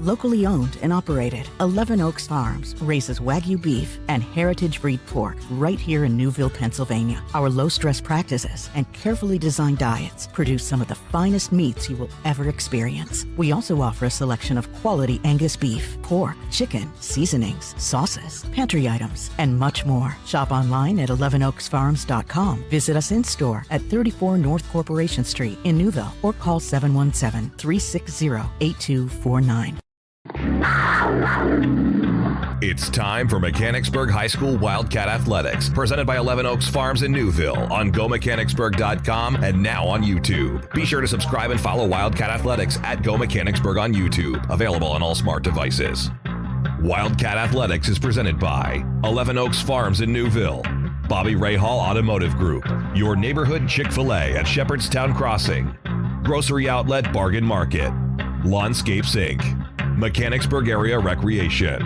Locally owned and operated, 11 Oaks Farms raises Wagyu beef and heritage breed pork right here in Newville, Pennsylvania. Our low-stress practices and carefully designed diets produce some of the finest meats you will ever experience. We also offer a selection of quality Angus beef, pork, chicken, seasonings, sauces, pantry items, and much more. Shop online at 11oaksfarms.com. Visit us in-store at 34 North Corporation Street in Newville or call 717-360-8249. It's time for Mechanicsburg High School Wildcat Athletics, presented by 11 Oaks Farms in Newville on GoMechanicsburg.com and now on YouTube. Be sure to subscribe and follow Wildcat Athletics at Go Mechanicsburg on YouTube, available on all smart devices. Wildcat Athletics is presented by 11 Oaks Farms in Newville, Bobby Ray Hall Automotive Group, your neighborhood Chick-fil-A at Shepherdstown Crossing, Grocery Outlet Bargain Market, Lawnscapes Inc., Mechanicsburg Area Recreation,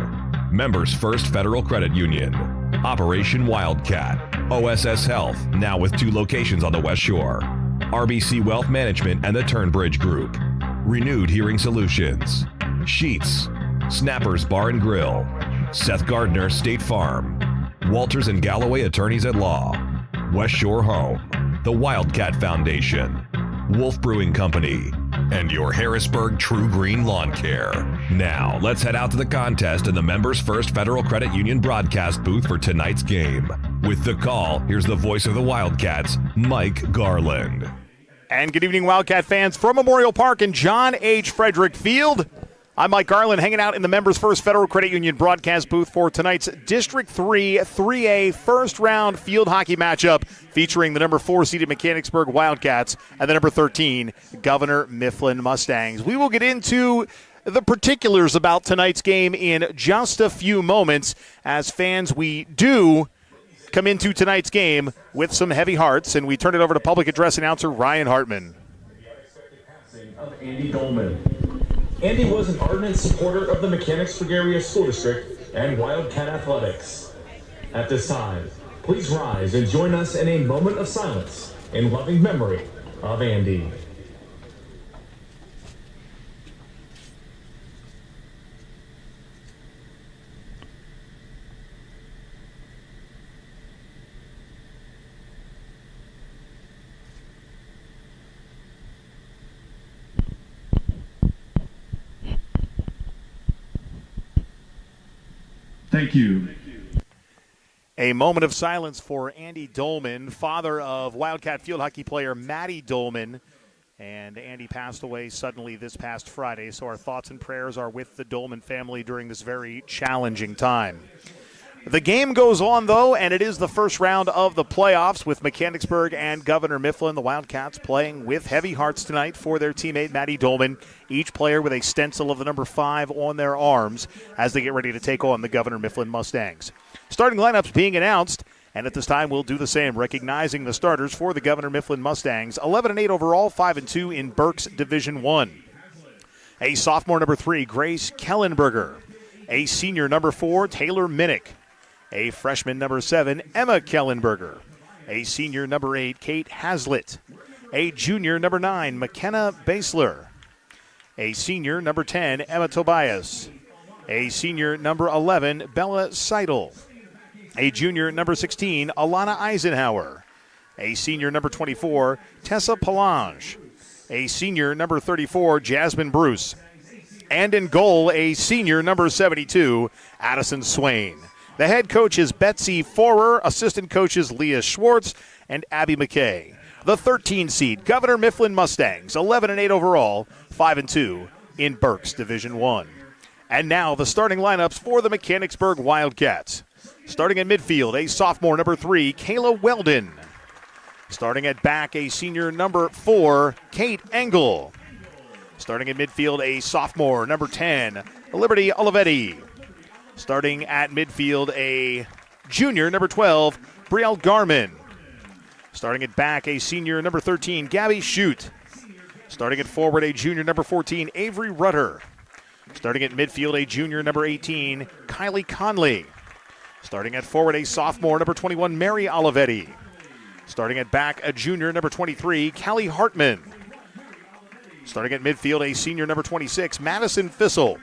Members First Federal Credit Union, Operation Wildcat, OSS Health, now with 2 locations on the West Shore, RBC Wealth Management and the Turnbridge Group, Renewed Hearing Solutions, Sheets, Snappers Bar and Grill, Seth Gardner State Farm, Walters and Galloway Attorneys at Law, West Shore Home, the Wildcat Foundation, Wolf Brewing Company, and your Harrisburg True Green Lawn Care. Now, let's head out to the contest in the Members First Federal Credit Union broadcast booth for tonight's game. With the call, here's the voice of the Wildcats, Mike Garland. And good evening, Wildcat fans, from Memorial Park and John H. Frederick Field. I'm Mike Garland, hanging out in the Members First Federal Credit Union broadcast booth for tonight's District 3 3A first-round field hockey matchup featuring the number 4 seeded Mechanicsburg Wildcats and the number 13 Governor Mifflin Mustangs. We will get into the particulars about tonight's game in just a few moments. As fans, we do come into tonight's game with some heavy hearts, and we turn it over to public address announcer Ryan Hartman. Of Andy Dolman. Andy was an ardent supporter of the Mechanicsburg Area School District and Wildcat Athletics. At this time, please rise and join us in a moment of silence in loving memory of Andy. Thank you. A moment of silence for Andy Dolman, father of Wildcat field hockey player Matty Dolman. And Andy passed away suddenly this past Friday, so our thoughts and prayers are with the Dolman family during this very challenging time. The game goes on, though, and it is the first round of the playoffs with Mechanicsburg and Governor Mifflin. The Wildcats playing with heavy hearts tonight for their teammate Matty Dolman, each player with a stencil of the number 5 on their arms as they get ready to take on the Governor Mifflin Mustangs. Starting lineups being announced, and at this time we'll do the same, recognizing the starters for the Governor Mifflin Mustangs. 11-8 overall, 5-2 in Berks Division 1. A sophomore number 3, Grace Kellenberger. A senior number 4, Taylor Minnick. A freshman number 7, Emma Kellenberger. A senior number 8, Kate Hazlitt. A junior number 9, McKenna Basler. A senior number 10, Emma Tobias. A senior number 11, Bella Seidel. A junior number 16, Alana Eisenhower. A senior number 24, Tessa Palange. A senior number 34, Jasmine Bruce. And in goal, a senior number 72, Addison Swain. The head coach is Betsy Forer, assistant coaches Leah Schwartz and Abby McKay. The 13 seed, Governor Mifflin Mustangs, 11-8 overall, 5-2 in Berks Division 1. And now the starting lineups for the Mechanicsburg Wildcats. Starting in midfield, a sophomore number 3, Kayla Weldon. Starting at back, a senior number 4, Kate Engel. Starting in midfield, a sophomore number 10, Liberty Olivetti. Starting at midfield, a junior, number 12, Brielle Garman. Starting at back, a senior, number 13, Gabby Shute. Starting at forward, a junior, number 14, Avery Rutter. Starting at midfield, a junior, number 18, Kylie Conley. Starting at forward, a sophomore, number 21, Mary Olivetti. Starting at back, a junior, number 23, Callie Hartman. Starting at midfield, a senior, number 26, Madison Fissel.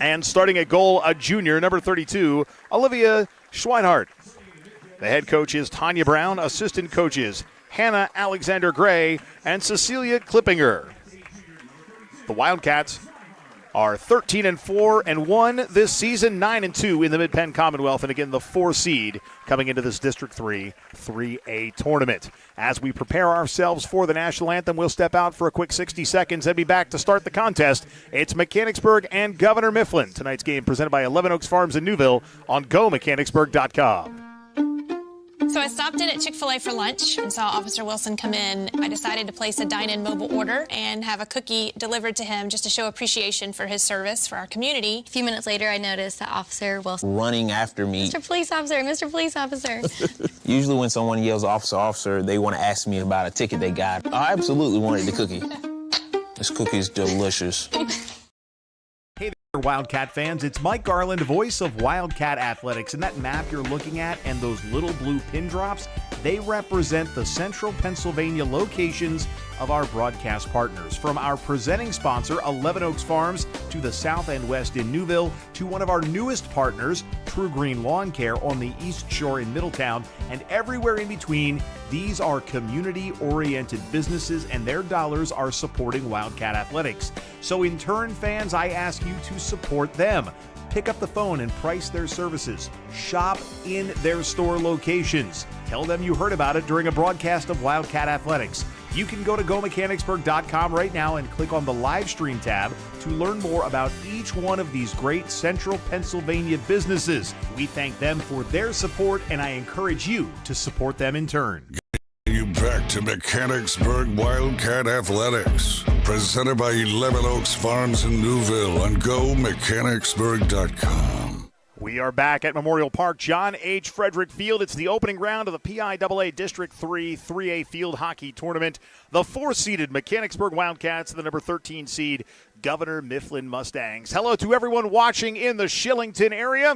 And starting at goal, a junior, number 32, Olivia Schweinhardt. The head coach is Tanya Brown. Assistant coaches Hannah Alexander Gray and Cecilia Klippinger. The Wildcats are 13-4-1 this season, 9-2 in the Mid-Penn Commonwealth, and again the 4 seed coming into this District 3 3A tournament. As we prepare ourselves for the national anthem, we'll step out for a quick 60 seconds and be back to start the contest. It's Mechanicsburg and Governor Mifflin. Tonight's game presented by 11 Oaks Farms in Newville on GoMechanicsburg.com. So I stopped in at Chick-fil-A for lunch and saw Officer Wilson come in. I decided to place a dine-in mobile order and have a cookie delivered to him just to show appreciation for his service for our community. A few minutes later, I noticed that Officer Wilson running after me. Mr. Police Officer, Mr. Police Officer. Usually when someone yells officer, officer, they want to ask me about a ticket they got. I absolutely wanted the cookie. This cookie is delicious. Hey there, Wildcat fans. It's Mike Garland, voice of Wildcat Athletics. And that map you're looking at and those little blue pin drops, they represent the central Pennsylvania locations of our broadcast partners. From our presenting sponsor, 11 Oaks Farms, to the south and west in Newville, to one of our newest partners, True Green Lawn Care on the East Shore in Middletown, and everywhere in between, these are community-oriented businesses and their dollars are supporting Wildcat Athletics. So in turn, fans, I ask you to support them. Pick up the phone and price their services. Shop in their store locations. Tell them you heard about it during a broadcast of Wildcat Athletics. You can go to GoMechanicsburg.com right now and click on the live stream tab to learn more about each one of these great central Pennsylvania businesses. We thank them for their support, and I encourage you to support them in turn. You back to Mechanicsburg Wildcat Athletics, presented by 11 Oaks Farms in Newville on GoMechanicsburg.com. We are back at Memorial Park, John H. Frederick Field. It's the opening round of the PIAA District 3 3A Field Hockey Tournament. The 4-seeded Mechanicsburg Wildcats, the number 13 seed Governor Mifflin Mustangs. Hello to everyone watching in the Shillington area.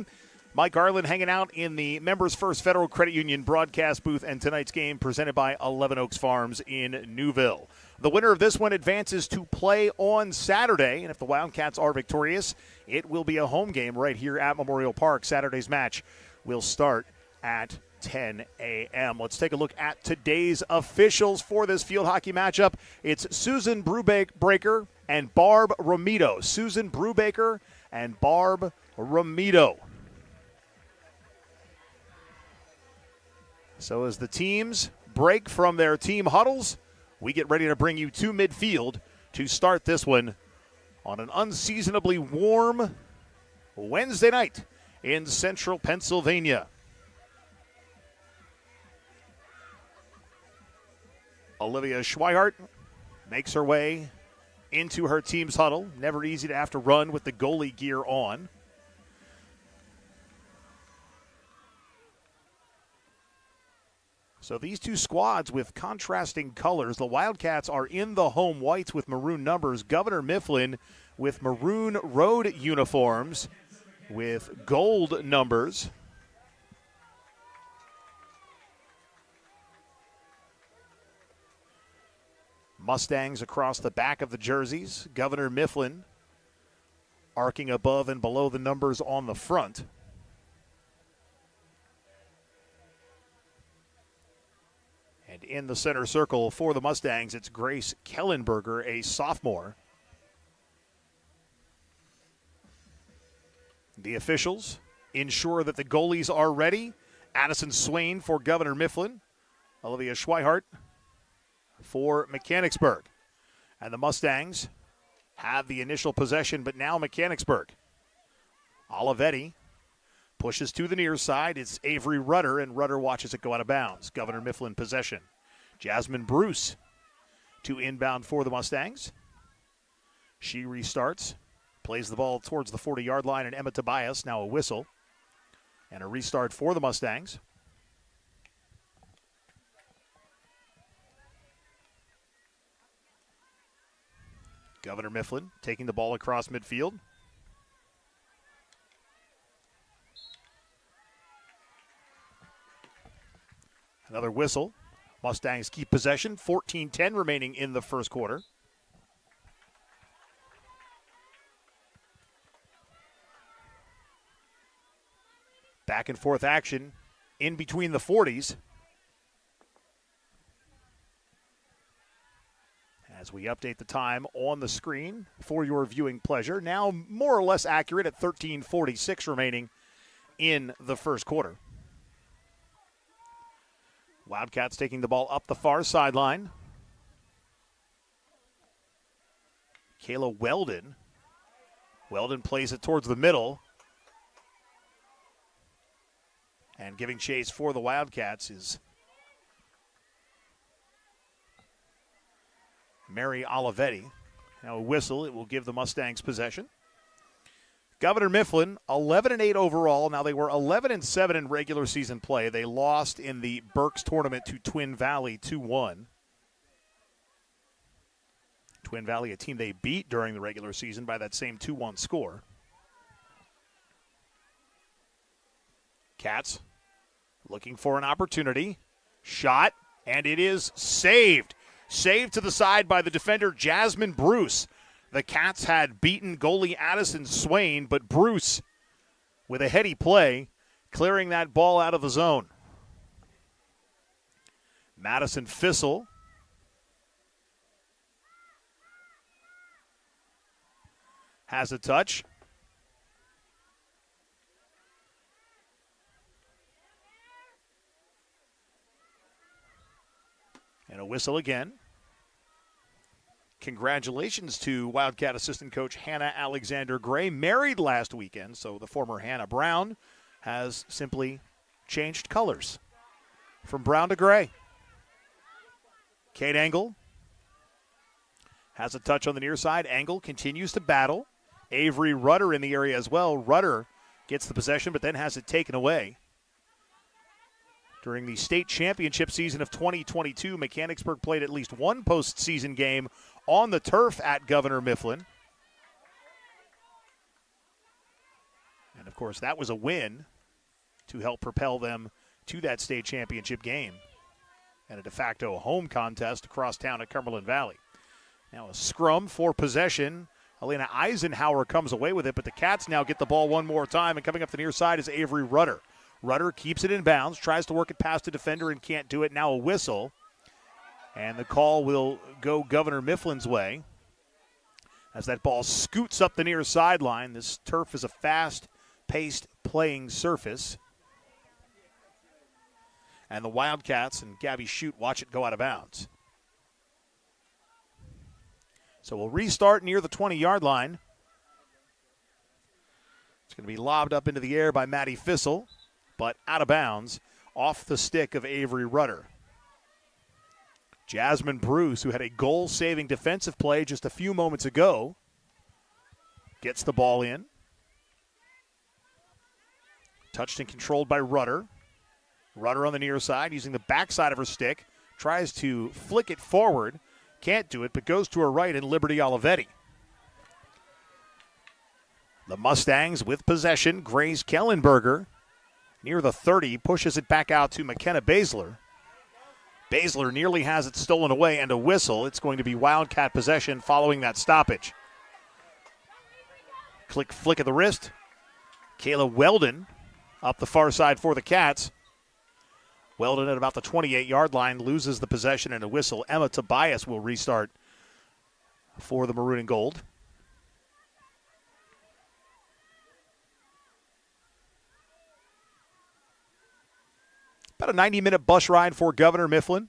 Mike Garland hanging out in the Members First Federal Credit Union broadcast booth, and tonight's game presented by 11 Oaks Farms in Newville. The winner of this one advances to play on Saturday, and if the Wildcats are victorious, it will be a home game right here at Memorial Park. Saturday's match will start at 10 a.m. Let's take a look at today's officials for this field hockey matchup. It's Susan Brubaker and Barb Romito. Susan Brubaker and Barb Romito. So as the teams break from their team huddles, we get ready to bring you to midfield to start this one on an unseasonably warm Wednesday night in central Pennsylvania. Olivia Schweinhardt makes her way into her team's huddle. Never easy to have to run with the goalie gear on. So these two squads with contrasting colors. The Wildcats are in the home whites with maroon numbers. Governor Mifflin with maroon road uniforms with gold numbers. Mustangs across the back of the jerseys. Governor Mifflin arcing above and below the numbers on the front. And in the center circle for the Mustangs, it's Grace Kellenberger, a sophomore. The officials ensure that the goalies are ready. Addison Swain for Governor Mifflin. Olivia Schweinhardt for Mechanicsburg. And the Mustangs have the initial possession, but now Mechanicsburg. Olivetti pushes to the near side. It's Avery Rudder, and Rudder watches it go out of bounds. Governor Mifflin possession. Jasmine Bruce to inbound for the Mustangs. She restarts, plays the ball towards the 40-yard line, and Emma Tobias, now a whistle. And a restart for the Mustangs. Governor Mifflin taking the ball across midfield. Another whistle. Mustangs keep possession. 14-10 remaining in the first quarter. Back and forth action in between the 40s. As we update the time on the screen for your viewing pleasure. Now more or less accurate at 13:46 remaining in the first quarter. Wildcats taking the ball up the far sideline. Kayla Weldon. Weldon plays it towards the middle. And giving chase for the Wildcats is Mary Olivetti. Now a whistle. It will give the Mustangs possession. Governor Mifflin, 11-8 overall. Now they were 11-7 in regular season play. They lost in the Berks tournament to Twin Valley 2-1. Twin Valley, a team they beat during the regular season by that same 2-1 score. Cats looking for an opportunity. Shot, and it is saved. Saved to the side by the defender, Jasmine Bruce. The Cats had beaten goalie Addison Swain, but Bruce, with a heady play, clearing that ball out of the zone. Madison Fissel has a touch. And a whistle again. Congratulations to Wildcat assistant coach Hannah Alexander Gray, married last weekend, so the former Hannah Brown has simply changed colors from brown to gray. Kate Engel has a touch on the near side. Engel continues to battle. Avery Rudder in the area as well. Rudder gets the possession but then has it taken away. During the state championship season of 2022, Mechanicsburg played at least one postseason game on the turf at Governor Mifflin. And, of course, that was a win to help propel them to that state championship game and a de facto home contest across town at Cumberland Valley. Now a scrum for possession. Elena Eisenhower comes away with it, but the Cats now get the ball one more time, and coming up the near side is Avery Rudder. Rudder keeps it in bounds, tries to work it past the defender and can't do it. Now a whistle. And the call will go Governor Mifflin's way as that ball scoots up the near sideline. This turf is a fast-paced playing surface. And the Wildcats and Gabby Shute watch it go out of bounds. So we'll restart near the 20-yard line. It's going to be lobbed up into the air by Maddie Fissel, but out of bounds off the stick of Avery Rudder. Jasmine Bruce, who had a goal-saving defensive play just a few moments ago, gets the ball in. Touched and controlled by Rudder. Rudder on the near side using the backside of her stick. Tries to flick it forward. Can't do it, but goes to her right in Liberty Olivetti. The Mustangs with possession. Grace Kellenberger near the 30 pushes it back out to McKenna Baszler. Baszler nearly has it stolen away and a whistle. It's going to be Wildcat possession following that stoppage. Flick of the wrist. Kayla Weldon up the far side for the Cats. Weldon at about the 28-yard line loses the possession and a whistle. Emma Tobias will restart for the Maroon and Gold. About a 90-minute bus ride for Governor Mifflin.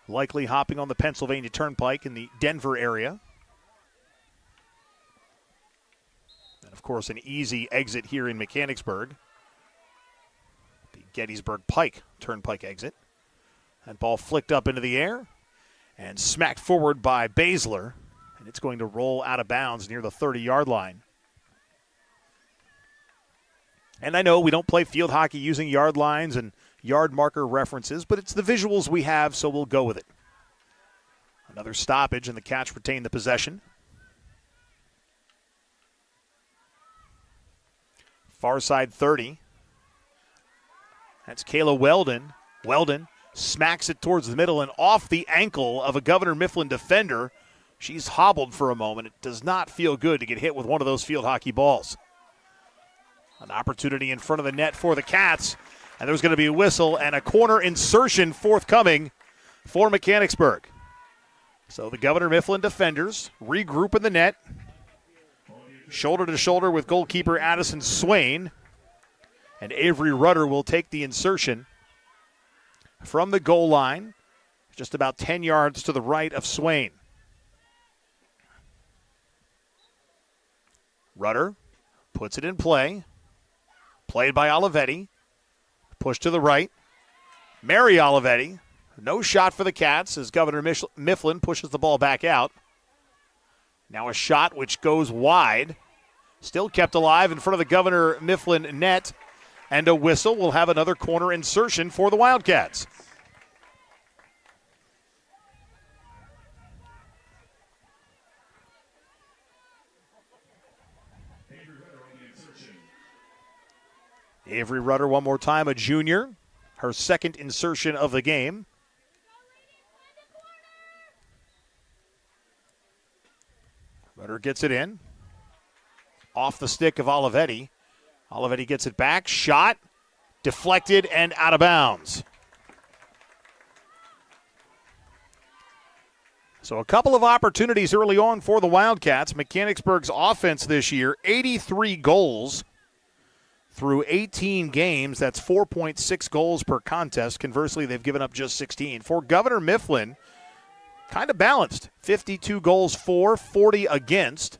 Likely hopping on the Pennsylvania Turnpike in the Denver area. And, of course, an easy exit here in Mechanicsburg. The Gettysburg Pike Turnpike exit. That ball flicked up into the air and smacked forward by Baszler. And it's going to roll out of bounds near the 30-yard line. And I know we don't play field hockey using yard lines and yard marker references, but it's the visuals we have, so we'll go with it. Another stoppage, and the Cats retain the possession. Far side 30. That's Kayla Weldon. Weldon smacks it towards the middle and off the ankle of a Governor Mifflin defender. She's hobbled for a moment. It does not feel good to get hit with one of those field hockey balls. An opportunity in front of the net for the Cats. And there's going to be a whistle and a corner insertion forthcoming for Mechanicsburg. So the Governor Mifflin defenders regroup in the net. Shoulder to shoulder with goalkeeper Addison Swain. And Avery Rudder will take the insertion from the goal line, just about 10 yards to the right of Swain. Rudder puts it in play. Played by Olivetti. Push to the right. Mary Olivetti. No shot for the Cats as Governor Mifflin pushes the ball back out. Now a shot which goes wide. Still kept alive in front of the Governor Mifflin net. And a whistle will have another corner insertion for the Wildcats. Avery Rudder one more time, a junior. Her second insertion of the game. Rudder gets it in. Off the stick of Olivetti. Olivetti gets it back. Shot. Deflected and out of bounds. So a couple of opportunities early on for the Wildcats. Mechanicsburg's offense this year, 83 goals. Through 18 games, that's 4.6 goals per contest. Conversely, they've given up just 16. For Governor Mifflin, kind of balanced. 52 goals for, 40 against.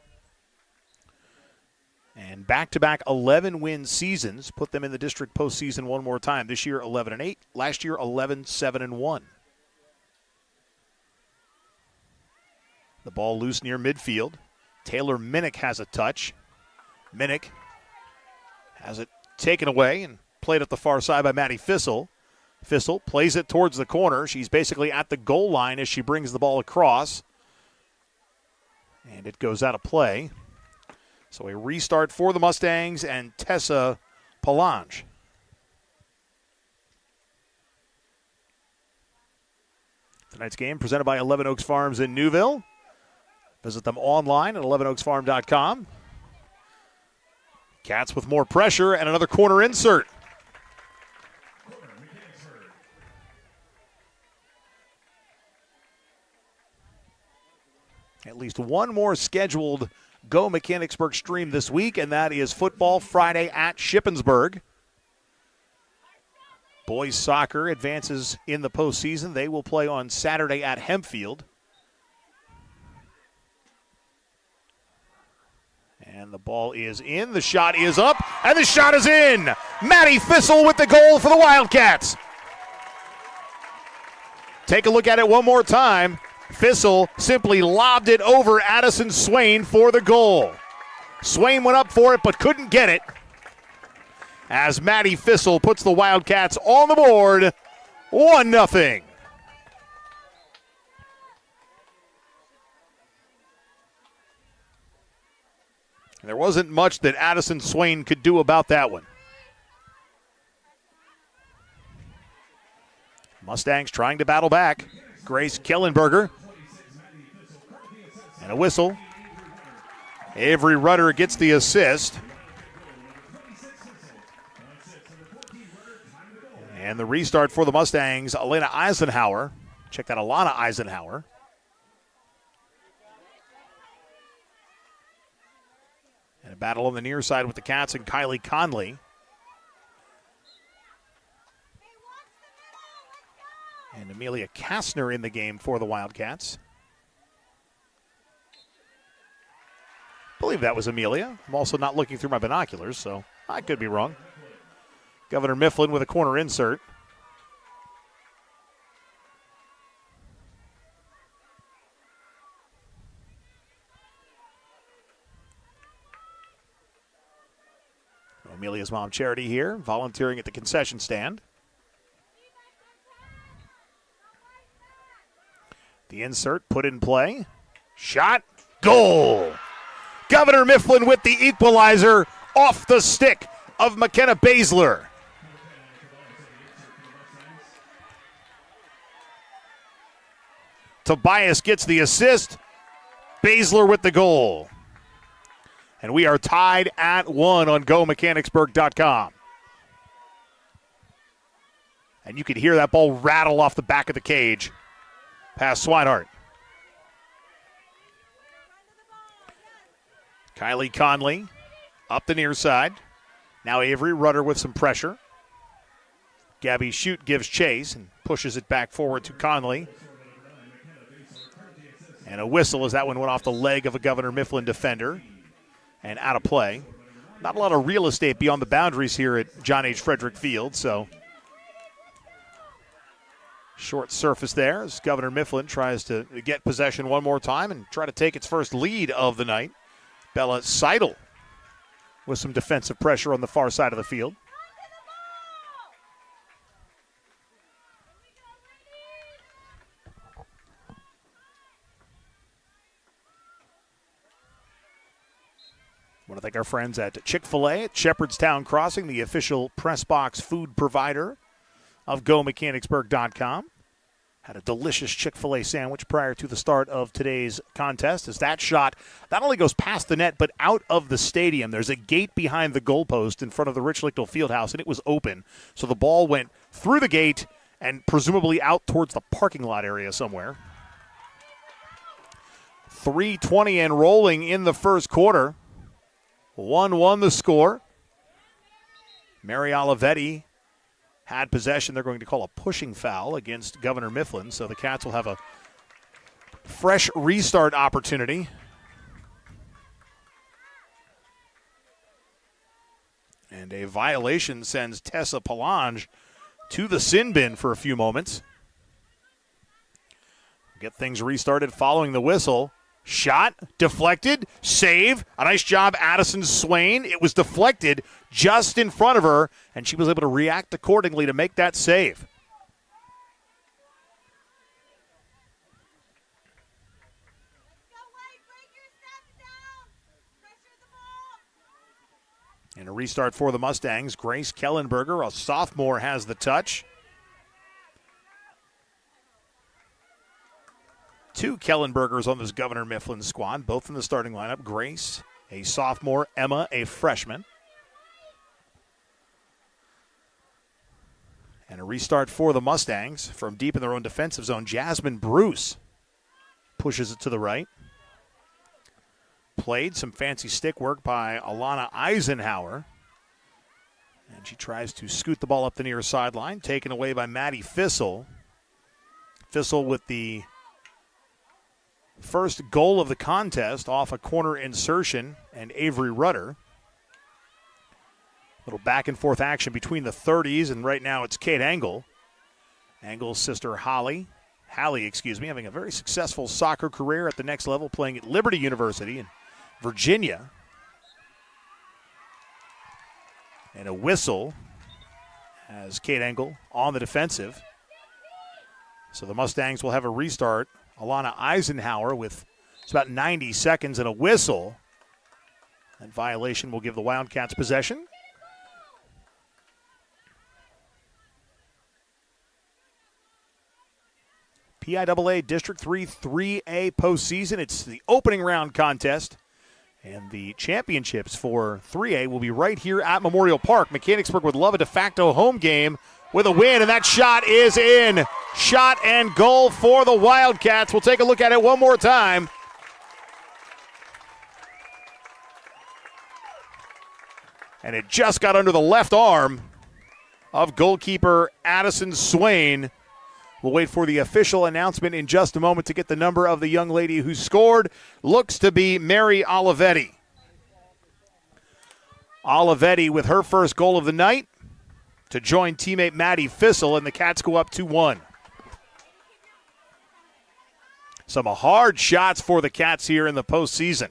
And back-to-back 11-win seasons put them in the district postseason one more time. This year, 11-8. Last year, 11-7-1. The ball loose near midfield. Taylor Minnick has a touch. Minnick has it taken away and played at the far side by Maddie Fissel. Fissel plays it towards the corner. She's basically at the goal line as she brings the ball across. And it goes out of play. So a restart for the Mustangs and Tessa Palange. Tonight's game presented by 11 Oaks Farms in Newville. Visit them online at 11oaksfarm.com. Cats with more pressure and another corner insert. At least one more scheduled Go Mechanicsburg stream this week, and that is football Friday at Shippensburg. Boys soccer advances in the postseason. They will play on Saturday at Hempfield. And the ball is in, the shot is up, and the shot is in! Maddie Fissel with the goal for the Wildcats. Take a look at it one more time. Fissel simply lobbed it over Addison Swain for the goal. Swain went up for it but couldn't get it. As Maddie Fissel puts the Wildcats on the board, 1-0. There wasn't much that Addison Swain could do about that one. Mustangs trying to battle back. Grace Kellenberger. And a whistle. Avery Rudder gets the assist. And the restart for the Mustangs, Elena Eisenhower. Check that, Alana Eisenhower. And a battle on the near side with the Cats and Kylie Conley. And Amelia Kastner in the game for the Wildcats. I believe that was Amelia. I'm also not looking through my binoculars, so I could be wrong. Governor Mifflin with a corner insert. Amelia's mom, Charity, here, volunteering at the concession stand. The insert put in play. Shot. Goal. Governor Mifflin with the equalizer off the stick of McKenna Baszler. Tobias gets the assist. Baszler with the goal. And we are tied at 1 on GoMechanicsburg.com. And you can hear that ball rattle off the back of the cage past Swinehart. Kylie Conley up the near side. Now Avery Rudder with some pressure. Gabby Shute gives chase and pushes it back forward to Conley. And a whistle as that one went off the leg of a Governor Mifflin defender and out of play. Not a lot of real estate beyond the boundaries here at John H. Frederick Field, so short surface there as Governor Mifflin tries to get possession one more time and try to take its first lead of the night. Bella Seidel with some defensive pressure on the far side of the field. I want to thank our friends at Chick-fil-A at Shepherdstown Crossing, the official press box food provider of GoMechanicsburg.com. Had a delicious Chick-fil-A sandwich prior to the start of today's contest as that shot not only goes past the net but out of the stadium. There's a gate behind the goalpost in front of the Rich Lichtel Fieldhouse, and it was open. So the ball went through the gate and presumably out towards the parking lot area somewhere. 3:20 and rolling in the first quarter. 1-1 the score. Mary Olivetti had possession. They're going to call a pushing foul against Governor Mifflin, so the Cats will have a fresh restart opportunity. And a violation sends Tessa Palange to the sin bin for a few moments. Get things restarted following the whistle. Shot, deflected, save. A nice job, Addison Swain. It was deflected just in front of her, and she was able to react accordingly to make that save. And a restart for the Mustangs. Grace Kellenberger, a sophomore, has the touch. Two Kellenbergers on this Governor Mifflin squad, both in the starting lineup. Grace, a sophomore. Emma, a freshman. And a restart for the Mustangs from deep in their own defensive zone. Jasmine Bruce pushes it to the right. Played some fancy stick work by Alana Eisenhower. And she tries to scoot the ball up the near sideline, taken away by Maddie Fissel. Fissel with the first goal of the contest off a corner insertion, and Avery Rudder. Little back and forth action between the 30s, and right now it's Kate Engel. Engel's sister Hallie, having a very successful soccer career at the next level, playing at Liberty University in Virginia. And a whistle as Kate Engel on the defensive. So the Mustangs will have a restart. Alana Eisenhower with it's about 90 seconds and a whistle. That violation will give the Wildcats possession. PIAA District 3 3A postseason. It's the opening round contest. And the championships for 3A will be right here at Memorial Park. Mechanicsburg would love a de facto home game with a win, and that shot is in. Shot and goal for the Wildcats. We'll take a look at it one more time. And it just got under the left arm of goalkeeper Addison Swain. We'll wait for the official announcement in just a moment to get the number of the young lady who scored. Looks to be Mary Olivetti. Olivetti with her first goal of the night to join teammate Maddie Fissel, and the Cats go up 2-1. Some hard shots for the Cats here in the postseason.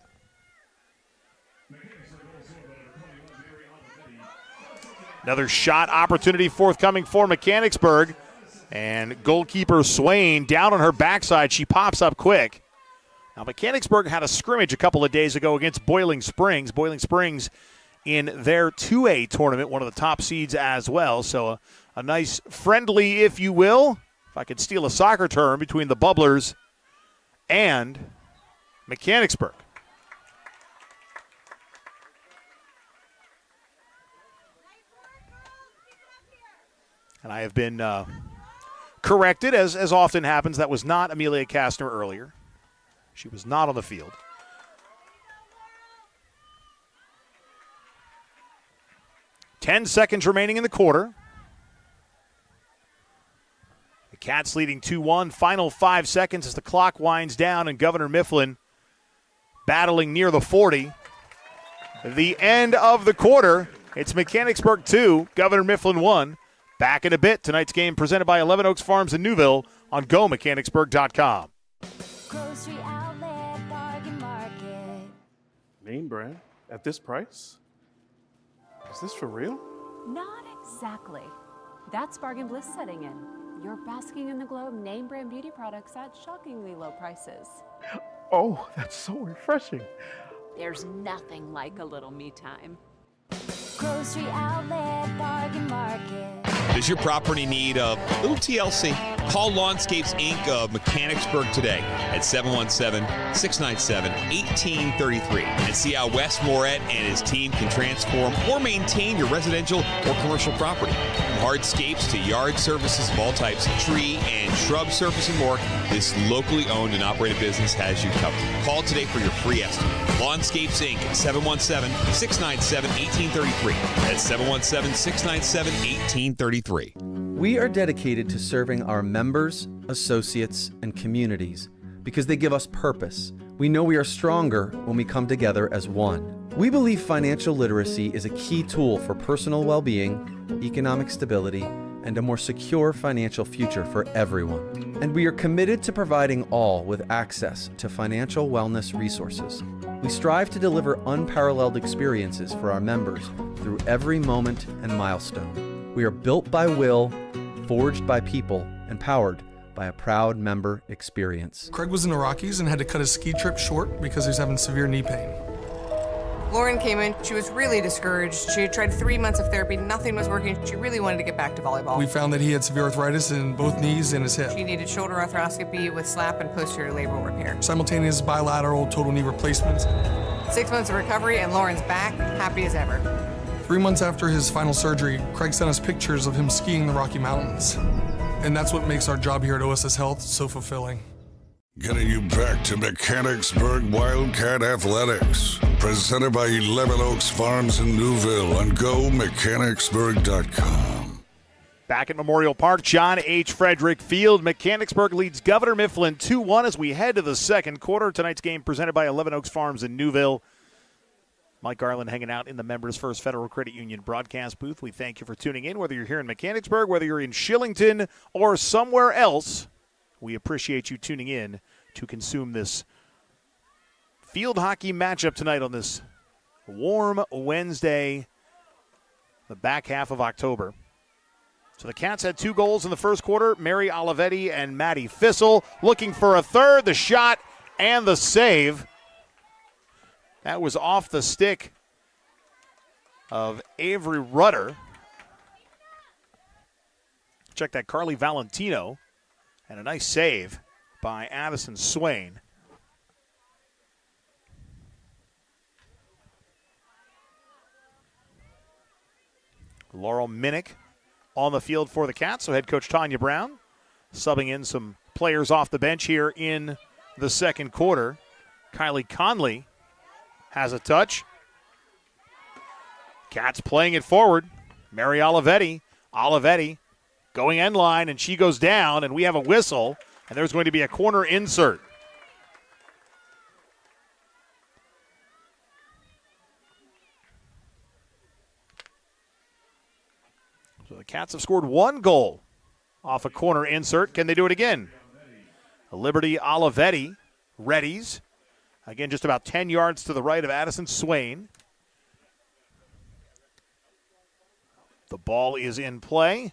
Another shot opportunity forthcoming for Mechanicsburg. And goalkeeper Swain down on her backside. She pops up quick. Now, Mechanicsburg had a scrimmage a couple of days ago against Boiling Springs. Boiling Springs in their 2A tournament, one of the top seeds as well. So a nice friendly, if you will, if I could steal a soccer term, between the Bubblers and Mechanicsburg. And I have been corrected, as often happens. That was not Amelia Kastner earlier. She was not on the field. Ten seconds remaining in the quarter. The Cats leading 2-1. Final 5 seconds as the clock winds down, and Governor Mifflin battling near the 40. The end of the quarter. It's Mechanicsburg 2, Governor Mifflin 1. Back in a bit. Tonight's game presented by 11 Oaks Farms in Newville on GoMechanicsburg.com. Grocery outlet, bargain market. Name brand at this price? Is this for real? Not exactly. That's bargain bliss setting in. You're basking in the glow of name brand beauty products at shockingly low prices. Oh, that's so refreshing. There's nothing like a little me time. Grocery outlet, bargain market. Does your property need a little TLC? Call Lawnscapes Inc. of Mechanicsburg today at 717-697-1833 and see how Wes Moret and his team can transform or maintain your residential or commercial property. From hardscapes to yard services of all types, tree and shrub service and more, this locally owned and operated business has you covered. Call today for your free estimate. Lawnscapes Inc. at 717-697-1833. That's 717-697-1833. We are dedicated to serving our members, associates, and communities because they give us purpose. We know we are stronger when we come together as one. We believe financial literacy is a key tool for personal well-being, economic stability, and a more secure financial future for everyone. And we are committed to providing all with access to financial wellness resources. We strive to deliver unparalleled experiences for our members through every moment and milestone. We are built by will, forged by people, and powered by a proud member experience. Craig was in the Rockies and had to cut his ski trip short because he was having severe knee pain. Lauren came in, she was really discouraged. She had tried 3 months of therapy, nothing was working. She really wanted to get back to volleyball. We found that he had severe arthritis in both knees and his hip. She needed shoulder arthroscopy with slap and posterior labral repair. Simultaneous bilateral total knee replacements. 6 months of recovery and Lauren's back, happy as ever. 3 months after his final surgery, Craig sent us pictures of him skiing the Rocky Mountains. And that's what makes our job here at OSS Health so fulfilling. Getting you back to Mechanicsburg Wildcat Athletics. Presented by 11 Oaks Farms in Newville on GoMechanicsburg.com. Back at Memorial Park, John H. Frederick Field. Mechanicsburg leads Governor Mifflin 2-1 as we head to the second quarter. Tonight's game presented by 11 Oaks Farms in Newville. Mike Garland hanging out in the Members First Federal Credit Union broadcast booth. We thank you for tuning in, whether you're here in Mechanicsburg, whether you're in Shillington, or somewhere else. We appreciate you tuning in to consume this field hockey matchup tonight on this warm Wednesday, the back half of October. So the Cats had 2 goals in the first quarter. Mary Olivetti and Maddie Fissel looking for a third. The shot and the save. That was off the stick of Avery Rudder. Check that, Carly Valentino. And a nice save by Addison Swain. Laurel Minnick on the field for the Cats. So head coach Tanya Brown subbing in some players off the bench here in the second quarter. Kylie Conley has a touch. Cats playing it forward. Mary Olivetti. Olivetti going end line, and she goes down, and we have a whistle, and there's going to be a corner insert. So the Cats have scored 1 goal off a corner insert. Can they do it again? Liberty Olivetti readies. Again, just about 10 yards to the right of Addison Swain. The ball is in play.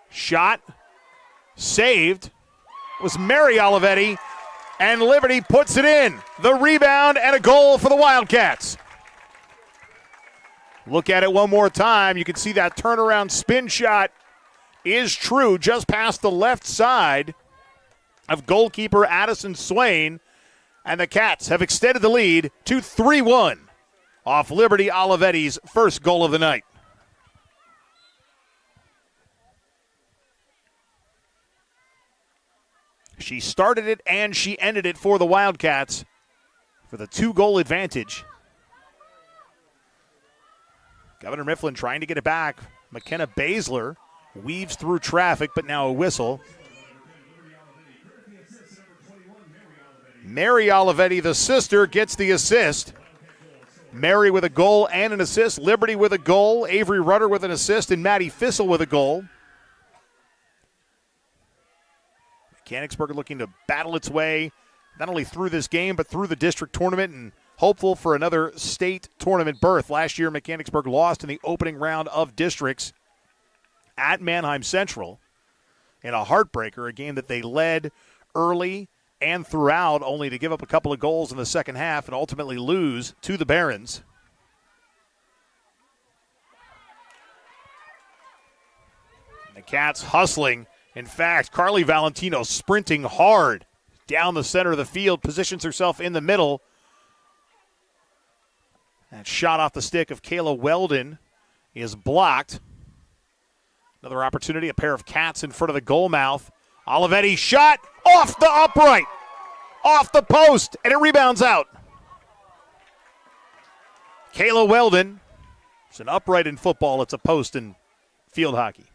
Shot. Saved. It was Mary Olivetti. And Liberty puts it in. The rebound and a goal for the Wildcats. Look at it one more time. You can see that turnaround spin shot is true just past the left side of goalkeeper Addison Swain. And the Cats have extended the lead to 3-1 off Liberty Olivetti's first goal of the night. She started it and she ended it for the Wildcats for the 2-goal advantage. Governor Mifflin trying to get it back. McKenna Baszler weaves through traffic, but now a whistle. Mary Olivetti, the sister, gets the assist. Mary with a goal and an assist. Liberty with a goal. Avery Rudder with an assist. And Maddie Fissel with a goal. Mechanicsburg looking to battle its way not only through this game, but through the district tournament and hopeful for another state tournament berth. Last year, Mechanicsburg lost in the opening round of districts at Manheim Central in a heartbreaker, a game that they led early and throughout, only to give up a couple of goals in the second half and ultimately lose to the Barons. The Cats hustling. In fact, Carly Valentino sprinting hard down the center of the field, positions herself in the middle. That shot off the stick of Kayla Weldon is blocked. Another opportunity, a pair of Cats in front of the goal mouth. Olivetti shot off the upright, off the post, and it rebounds out. Kayla Weldon. It's an upright in football. It's a post in field hockey.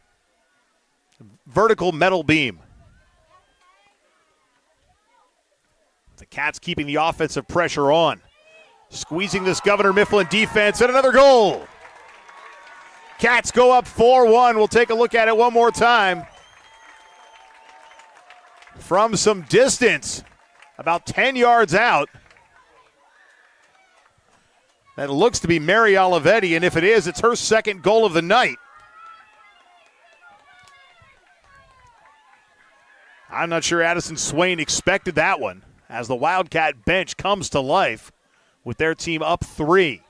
Vertical metal beam. The Cats keeping the offensive pressure on. Squeezing this Governor Mifflin defense, and another goal. Cats go up 4-1. We'll take a look at it one more time. From some distance, about 10 yards out. That looks to be Mary Olivetti, and if it is, it's her second goal of the night. I'm not sure Addison Swain expected that one as the Wildcat bench comes to life with their team up 3.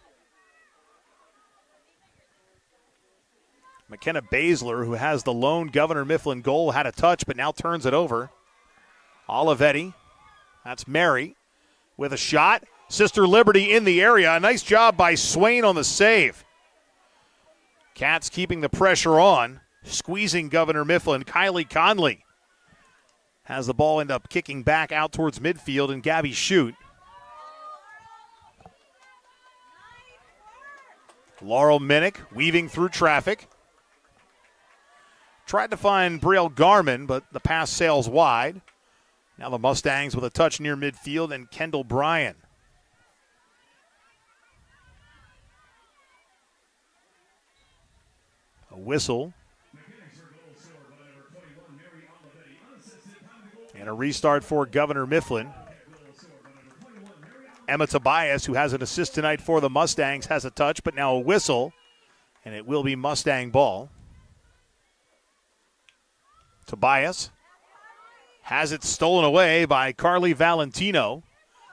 McKenna Baszler, who has the lone Governor Mifflin goal, had a touch but now turns it over. Olivetti, that's Mary, with a shot. Sister Liberty in the area. A nice job by Swain on the save. Cats keeping the pressure on, squeezing Governor Mifflin. Kylie Conley has the ball, end up kicking back out towards midfield, and Gabby Shute. Laurel Minnick weaving through traffic. Tried to find Brielle Garman, but the pass sails wide. Now the Mustangs with a touch near midfield, and Kendall Bryan. A whistle. And a restart for Governor Mifflin. Emma Tobias, who has an assist tonight for the Mustangs, has a touch, but now a whistle, and it will be Mustang ball. Tobias has it stolen away by Carly Valentino.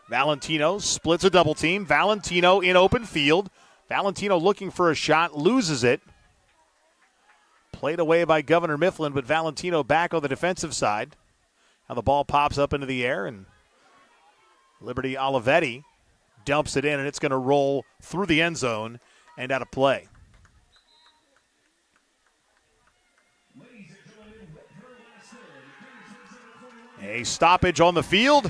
Valentino splits a double team. Valentino in open field. Valentino looking for a shot, loses it. Played away by Governor Mifflin, but Valentino back on the defensive side. Now the ball pops up into the air, and Liberty Olivetti dumps it in, and it's going to roll through the end zone and out of play. A stoppage on the field,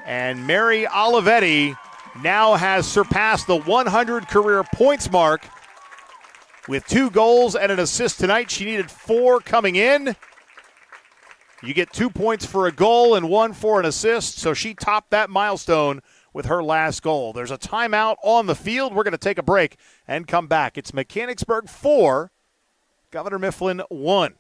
and Mary Olivetti now has surpassed the 100 career points mark with 2 goals and an assist tonight. She needed 4 coming in. You get 2 points for a goal and 1 for an assist, so she topped that milestone with her last goal. There's a timeout on the field. We're going to take a break and come back. It's Mechanicsburg 4, Governor Mifflin 1.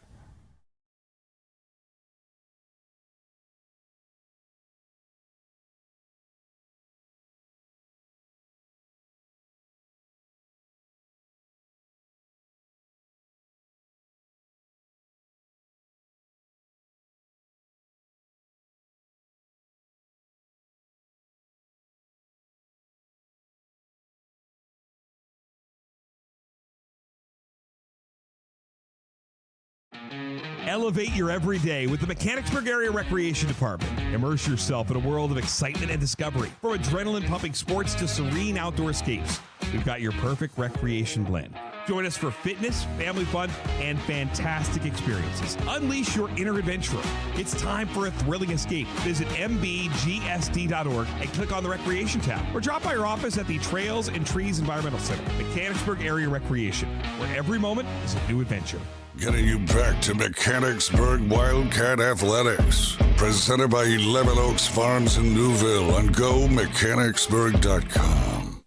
Elevate your everyday with the Mechanicsburg Area Recreation Department. Immerse yourself in a world of excitement and discovery. From adrenaline-pumping sports to serene outdoor escapes, we've got your perfect recreation blend. Join us for fitness, family fun, and fantastic experiences. Unleash your inner adventurer. It's time for a thrilling escape. Visit mbgsd.org and click on the Recreation tab, or drop by our office at the Trails and Trees Environmental Center, Mechanicsburg Area Recreation, where every moment is a new adventure. Getting you back to Mechanicsburg Wildcat Athletics. Presented by 11 Oaks Farms in Newville on GoMechanicsburg.com.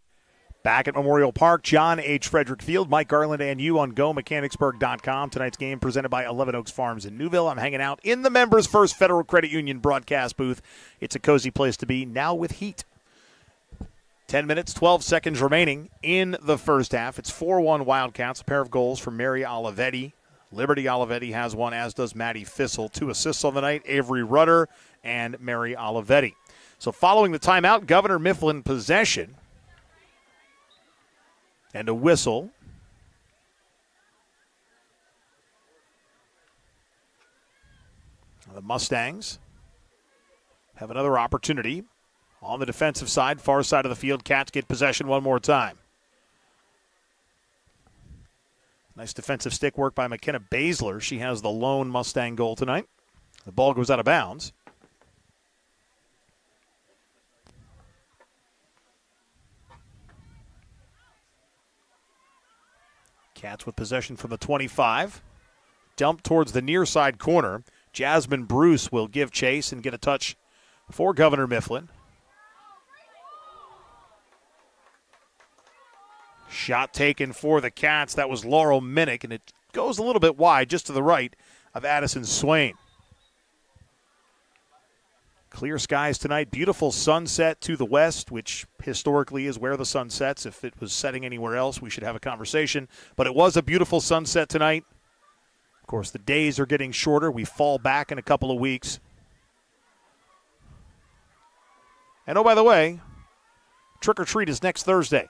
Back at Memorial Park, John H. Frederick Field, Mike Garland and you on GoMechanicsburg.com. Tonight's game presented by 11 Oaks Farms in Newville. I'm hanging out in the Members First Federal Credit Union broadcast booth. It's a cozy place to be, now with heat. 10 minutes, 12 seconds remaining in the first half. It's 4-1 Wildcats, a pair of goals from Mary Olivetti. Liberty Olivetti has one, as does Maddie Fissel. 2 assists on the night, Avery Rudder and Mary Olivetti. So following the timeout, Governor Mifflin possession. And a whistle. The Mustangs have another opportunity on the defensive side, far side of the field. Cats get possession one more time. Nice defensive stick work by McKenna Baszler. She has the lone Mustang goal tonight. The ball goes out of bounds. Cats with possession from the 25. Dump towards the near side corner. Jasmine Bruce will give chase and get a touch for Governor Mifflin. Shot taken for the Cats. That was Laurel Minnick, and it goes a little bit wide, just to the right of Addison Swain. Clear skies tonight. Beautiful sunset to the west, which historically is where the sun sets. If it was setting anywhere else, we should have a conversation. But it was a beautiful sunset tonight. Of course, the days are getting shorter. We fall back in a couple of weeks. And oh, by the way, trick or treat is next Thursday.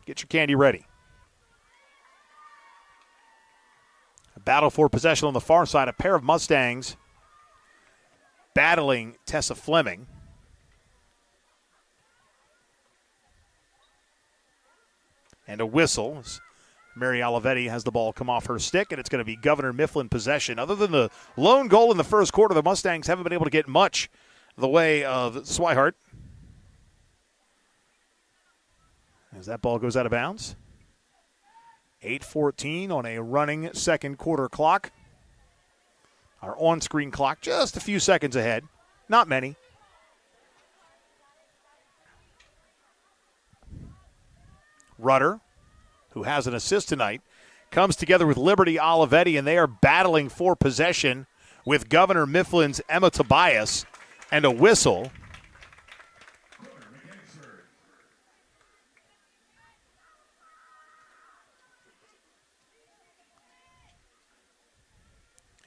Get your candy ready. A battle for possession on the far side. A pair of Mustangs battling Tessa Fleming. And a whistle. Mary Olivetti has the ball come off her stick, and it's going to be Governor Mifflin possession. Other than the lone goal in the first quarter, the Mustangs haven't been able to get much the way of Swihart. As that ball goes out of bounds. 8:14 on a running second quarter clock. Our on-screen clock just a few seconds ahead. Not many. Rudder, who has an assist tonight, comes together with Liberty Olivetti, and they are battling for possession with Governor Mifflin's Emma Tobias, and a whistle.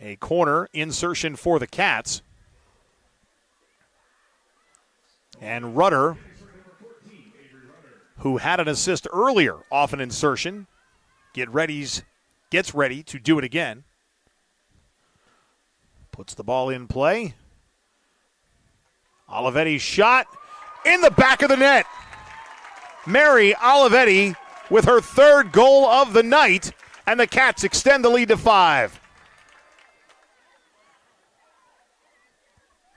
A corner insertion for the Cats. And Rudder, who had an assist earlier off an insertion, gets ready to do it again. Puts the ball in play. Olivetti's shot in the back of the net. Mary Olivetti with her third goal of the night, and the Cats extend the lead to 5.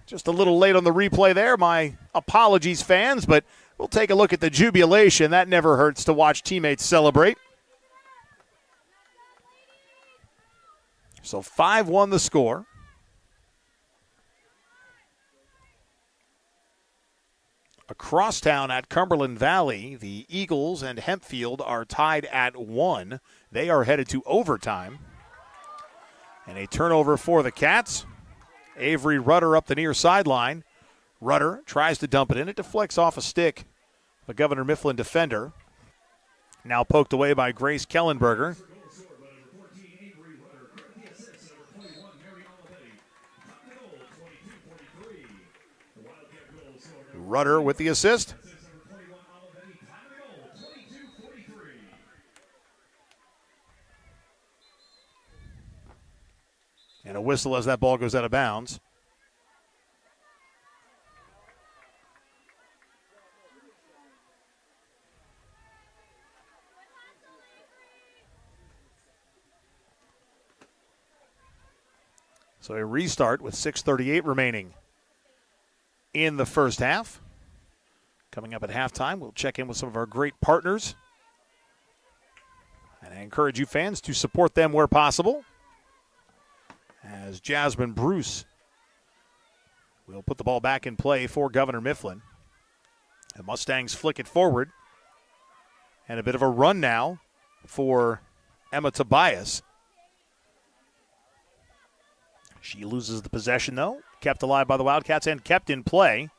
Just a little late on the replay there. My apologies, fans, but we'll take a look at the jubilation. That never hurts to watch teammates celebrate. So 5-1 the score. Across town at Cumberland Valley, the Eagles and Hempfield are tied at 1. They are headed to overtime. And a turnover for the Cats. Avery Rudder up the near sideline. Rudder tries to dump it in. It deflects off a stick of a Governor Mifflin defender. Now poked away by Grace Kellenberger. Rudder with the assist. And a whistle as that ball goes out of bounds. So a restart with 6:38 remaining in the first half. Coming up at halftime, we'll check in with some of our great partners. And I encourage you fans to support them where possible. As Jasmine Bruce will put the ball back in play for Governor Mifflin. The Mustangs flick it forward. And a bit of a run now for Emma Tobias. She loses the possession, though. Kept alive by the Wildcats and kept in play.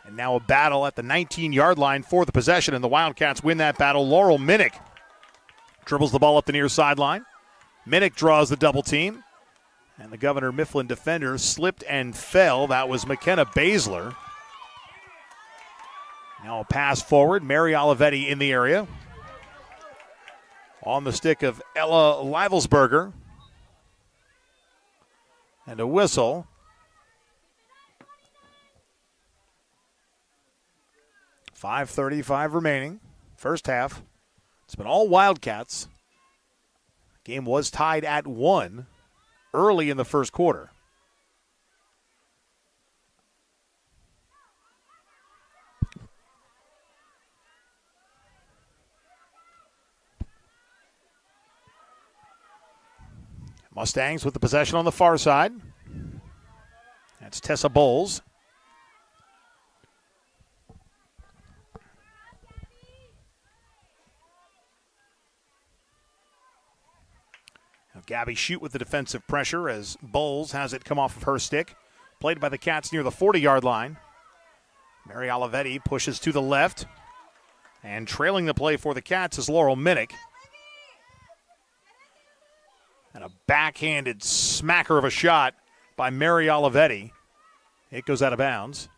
And now a battle at the 19-yard line for the possession, and the Wildcats win that battle. Laurel Minnick dribbles the ball up the near sideline. Minnick draws the double team. And the Governor Mifflin defender slipped and fell. That was McKenna Baszler. Now a pass forward. Mary Olivetti in the area. On the stick of Ella Livelsberger. And a whistle. .5:35 remaining. First half. It's been all Wildcats. Game was tied at 1 early in the first quarter. Mustangs with the possession on the far side. That's Tessa Bowles. Now Gabby Shute with the defensive pressure as Bowles has it come off of her stick. Played by the Cats near the 40-yard line. Mary Olivetti pushes to the left. And trailing the play for the Cats is Laurel Minnick. And a backhanded smacker of a shot by Mary Olivetti. It goes out of bounds.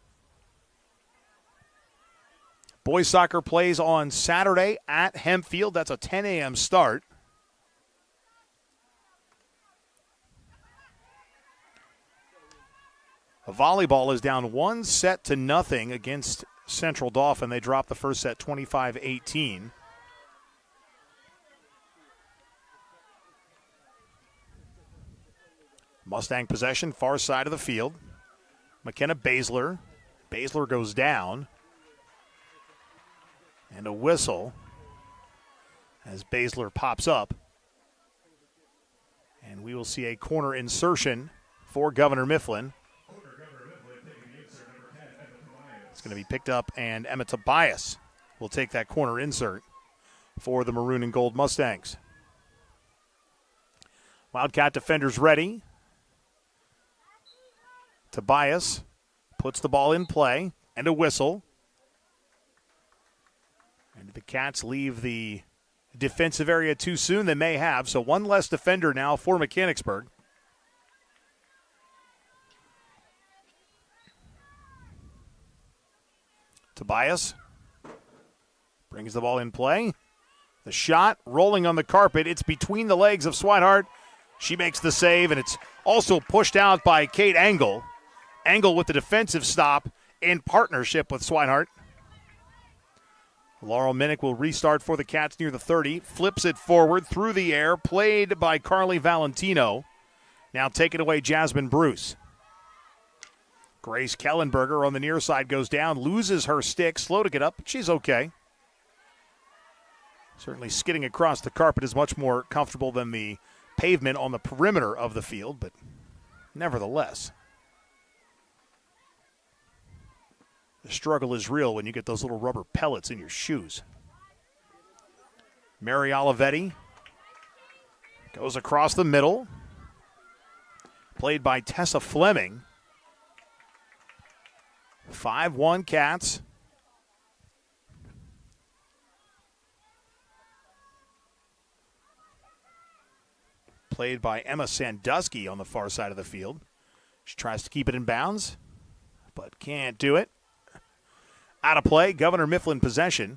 Boys soccer plays on Saturday at Hempfield. That's a 10 a.m. start. Volleyball is down 1-0 against Central Dauphin. They dropped the first set 25-18. Mustang possession, far side of the field. McKenna Baszler. Baszler goes down. And a whistle as Baszler pops up. And we will see a corner insertion for Governor Mifflin. It's going to be picked up, and Emma Tobias will take that corner insert for the Maroon and Gold Mustangs. Wildcat defenders ready. Tobias puts the ball in play, and a whistle. And the Cats leave the defensive area too soon. They may have, so one less defender now for Mechanicsburg. Tobias brings the ball in play. The shot rolling on the carpet. It's between the legs of Swinehart. She makes the save, and it's also pushed out by Kate Engel. Engel with the defensive stop in partnership with Swinehart. Laurel Minnick will restart for the Cats near the 30. Flips it forward through the air. Played by Carly Valentino. Now taken away Jasmine Bruce. Grace Kellenberger on the near side goes down. Loses her stick. Slow to get up, but she's okay. Certainly skidding across the carpet is much more comfortable than the pavement on the perimeter of the field, but nevertheless. The struggle is real when you get those little rubber pellets in your shoes. Mary Olivetti goes across the middle. Played by Tessa Fleming. 5-1 Cats. Played by Emma Sandusky on the far side of the field. She tries to keep it in bounds, but can't do it. Out of play, Governor Mifflin possession.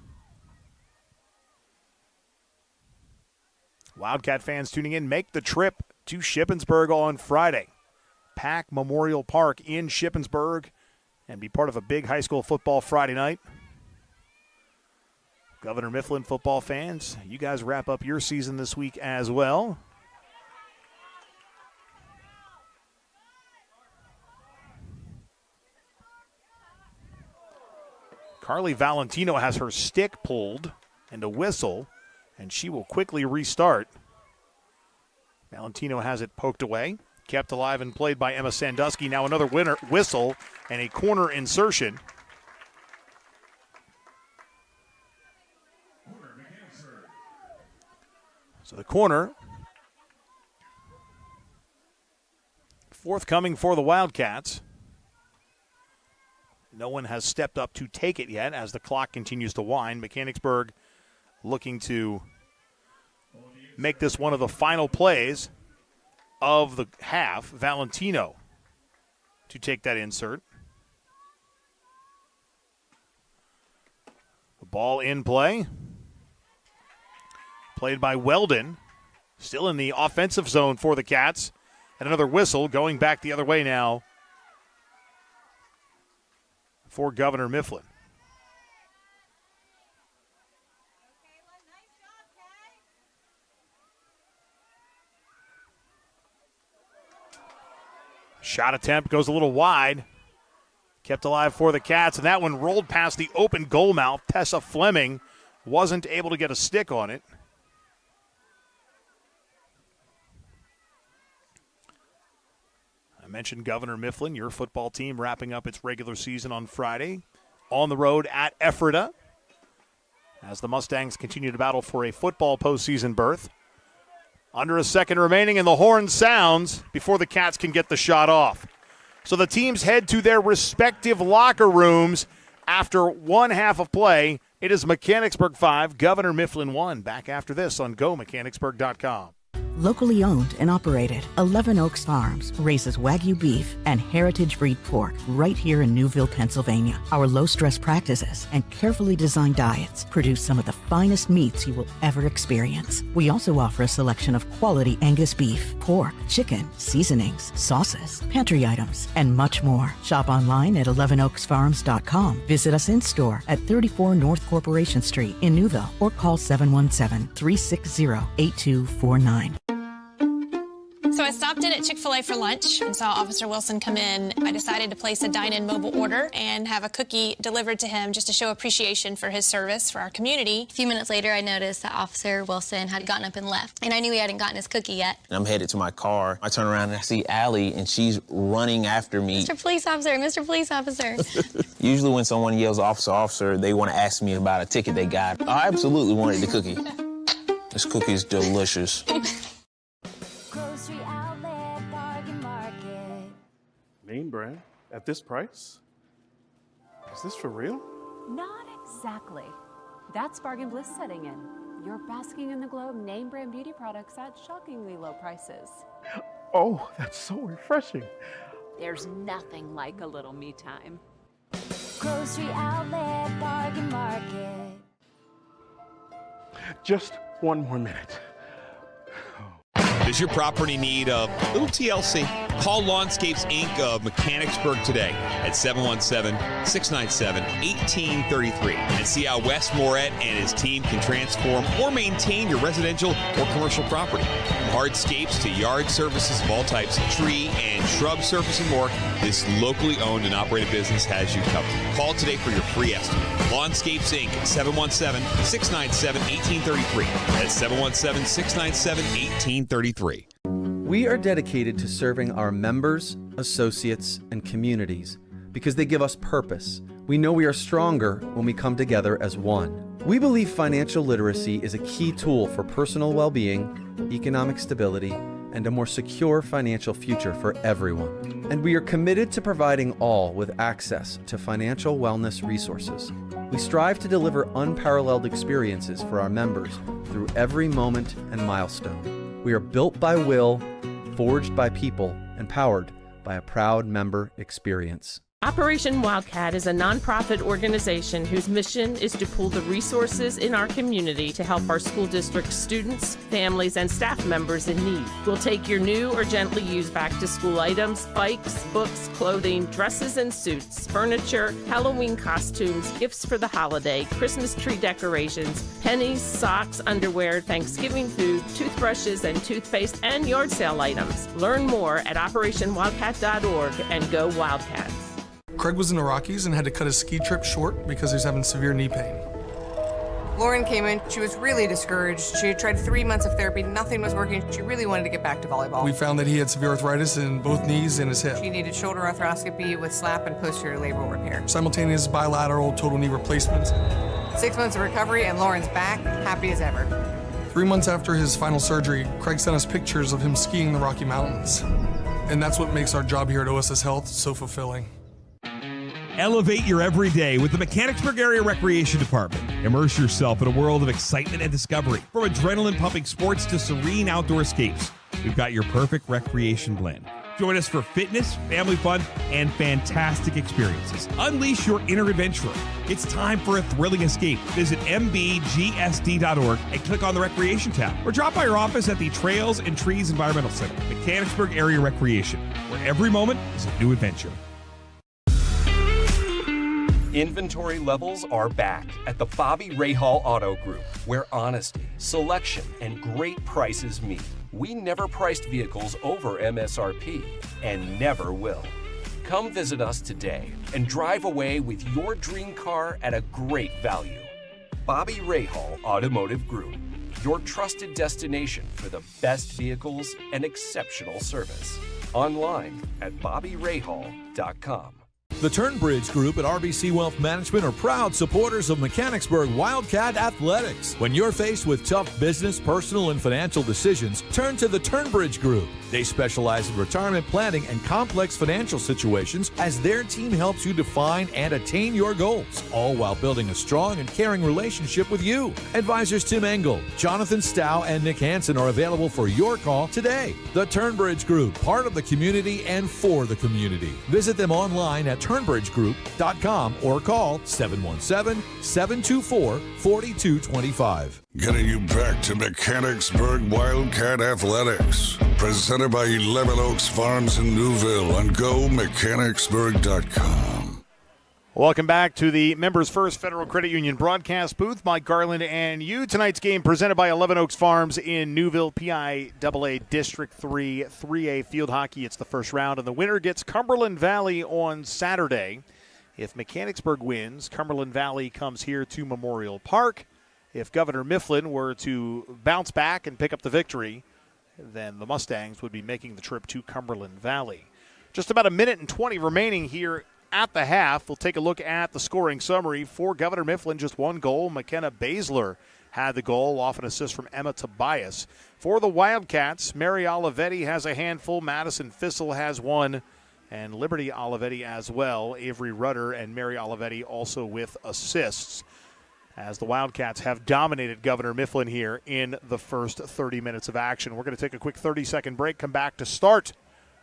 Wildcat fans tuning in, make the trip to Shippensburg on Friday. Pack Memorial Park in Shippensburg and be part of a big high school football Friday night. Governor Mifflin football fans, you guys wrap up your season this week as well. Carly Valentino has her stick pulled and a whistle, and she will quickly restart. Valentino has it poked away, kept alive and played by Emma Sandusky. Now another whistle and a corner insertion. So the corner forthcoming for the Wildcats. No one has stepped up to take it yet as the clock continues to wind. Mechanicsburg looking to make this one of the final plays of the half. Valentino to take that insert. The ball in play. Played by Weldon. Still in the offensive zone for the Cats. And another whistle going back the other way now for Governor Mifflin. Shot attempt goes a little wide. Kept alive for the Cats, and that one rolled past the open goal mouth. Tessa Fleming wasn't able to get a stick on it. I mentioned Governor Mifflin, your football team wrapping up its regular season on Friday on the road at Ephrata as the Mustangs continue to battle for a football postseason berth. Under a second remaining, and the horn sounds before the Cats can get the shot off. So the teams head to their respective locker rooms after one half of play. It is Mechanicsburg 5, Governor Mifflin 1. Back after this on GoMechanicsburg.com. Locally owned and operated, 11 Oaks Farms raises Wagyu beef and heritage breed pork right here in Newville, Pennsylvania. Our low-stress practices and carefully designed diets produce some of the finest meats you will ever experience. We also offer a selection of quality Angus beef, pork, chicken, seasonings, sauces, pantry items, and much more. Shop online at 11oaksfarms.com. Visit us in-store at 34 North Corporation Street in Newville or call 717-360-8249. So I stopped in at Chick-fil-A for lunch and saw Officer Wilson come in. I decided to place a dine-in mobile order and have a cookie delivered to him just to show appreciation for his service for our community. A few minutes later, I noticed that Officer Wilson had gotten up and left, and I knew he hadn't gotten his cookie yet. I'm headed to my car. I turn around and I see Allie, and she's running after me. Mr. Police Officer, Mr. Police Officer. Usually when someone yells, officer, officer, they want to ask me about a ticket they got. I absolutely wanted the cookie. This cookie is delicious. Grocery outlet, bargain market. Name brand at this price? Is this for real? Not exactly. That's Bargain Bliss setting in. You're basking in the glow of name brand beauty products at shockingly low prices. Oh, that's so refreshing. There's nothing like a little me time. Grocery outlet, bargain market. Just one more minute. Does your property need a little TLC? Call Lawnscapes Inc. of Mechanicsburg today at 717-697-1833 and see how Wes Moret and his team can transform or maintain your residential or commercial property. From hardscapes to yard services of all types, tree and shrub service and more, this locally owned and operated business has you covered. Call today for your free estimate. Lawnscapes Inc. at 717-697-1833. That's 717-697-1833. We are dedicated to serving our members, associates, and communities because they give us purpose. We know we are stronger when we come together as one. We believe financial literacy is a key tool for personal well-being, economic stability, and a more secure financial future for everyone. And we are committed to providing all with access to financial wellness resources. We strive to deliver unparalleled experiences for our members through every moment and milestone. We are built by will, forged by people, and powered by a proud member experience. Operation Wildcat is a nonprofit organization whose mission is to pool the resources in our community to help our school district students, families, and staff members in need. We'll take your new or gently used back-to-school items, bikes, books, clothing, dresses and suits, furniture, Halloween costumes, gifts for the holiday, Christmas tree decorations, pennies, socks, underwear, Thanksgiving food, toothbrushes and toothpaste, and yard sale items. Learn more at OperationWildcat.org and go Wildcats. Craig was in the Rockies and had to cut his ski trip short because he was having severe knee pain. Lauren came in. She was really discouraged. She had tried 3 months of therapy. Nothing was working. She really wanted to get back to volleyball. We found that he had severe arthritis in both knees and his hip. She needed shoulder arthroscopy with slap and posterior labral repair. Simultaneous bilateral total knee replacements. 6 months of recovery, and Lauren's back, happy as ever. 3 months after his final surgery, Craig sent us pictures of him skiing the Rocky Mountains. And that's what makes our job here at OSS Health so fulfilling. Elevate your everyday with the Mechanicsburg Area Recreation Department. Immerse yourself in a world of excitement and discovery. From adrenaline-pumping sports to serene outdoor escapes, we've got your perfect recreation blend. Join us for fitness, family fun, and fantastic experiences. Unleash your inner adventurer. It's time for a thrilling escape. Visit mbgsd.org and click on the Recreation tab, or drop by our office at the Trails and Trees Environmental Center. Mechanicsburg Area Recreation, where every moment is a new adventure. Inventory levels are back at the Bobby Rahal Auto Group, where honesty, selection, and great prices meet. We never priced vehicles over MSRP and never will. Come visit us today and drive away with your dream car at a great value. Bobby Rahal Automotive Group, your trusted destination for the best vehicles and exceptional service. Online at bobbyrahal.com. The Turnbridge Group at RBC Wealth Management are proud supporters of Mechanicsburg Wildcat Athletics. When you're faced with tough business, personal, and financial decisions, turn to the Turnbridge Group. They specialize in retirement planning and complex financial situations as their team helps you define and attain your goals, all while building a strong and caring relationship with you. Advisors Tim Engel, Jonathan Stow, and Nick Hansen are available for your call today. The Turnbridge Group, part of the community and for the community. Visit them online at turnbridgegroup.com or call 717-724-4225. Getting you back to Mechanicsburg Wildcat Athletics. Presented by 11 Oaks Farms in Newville on GoMechanicsburg.com. Welcome back to the Members First Federal Credit Union broadcast booth. Mike Garland and you. Tonight's game presented by 11 Oaks Farms in Newville, PIAA District 3, 3A field hockey. It's the first round, and the winner gets Cumberland Valley on Saturday. If Mechanicsburg wins, Cumberland Valley comes here to Memorial Park. If Governor Mifflin were to bounce back and pick up the victory, then the Mustangs would be making the trip to Cumberland Valley. Just about a minute and 20 remaining here at the half. We'll take a look at the scoring summary. For Governor Mifflin, just one goal. McKenna Baszler had the goal off an assist from Emma Tobias. For the Wildcats, Mary Olivetti has a handful. Madison Fissel has one. And Liberty Olivetti as well. Avery Rudder and Mary Olivetti also with assists, as the Wildcats have dominated Governor Mifflin here in the first 30 minutes of action. We're going to take a quick 30-second break, come back to start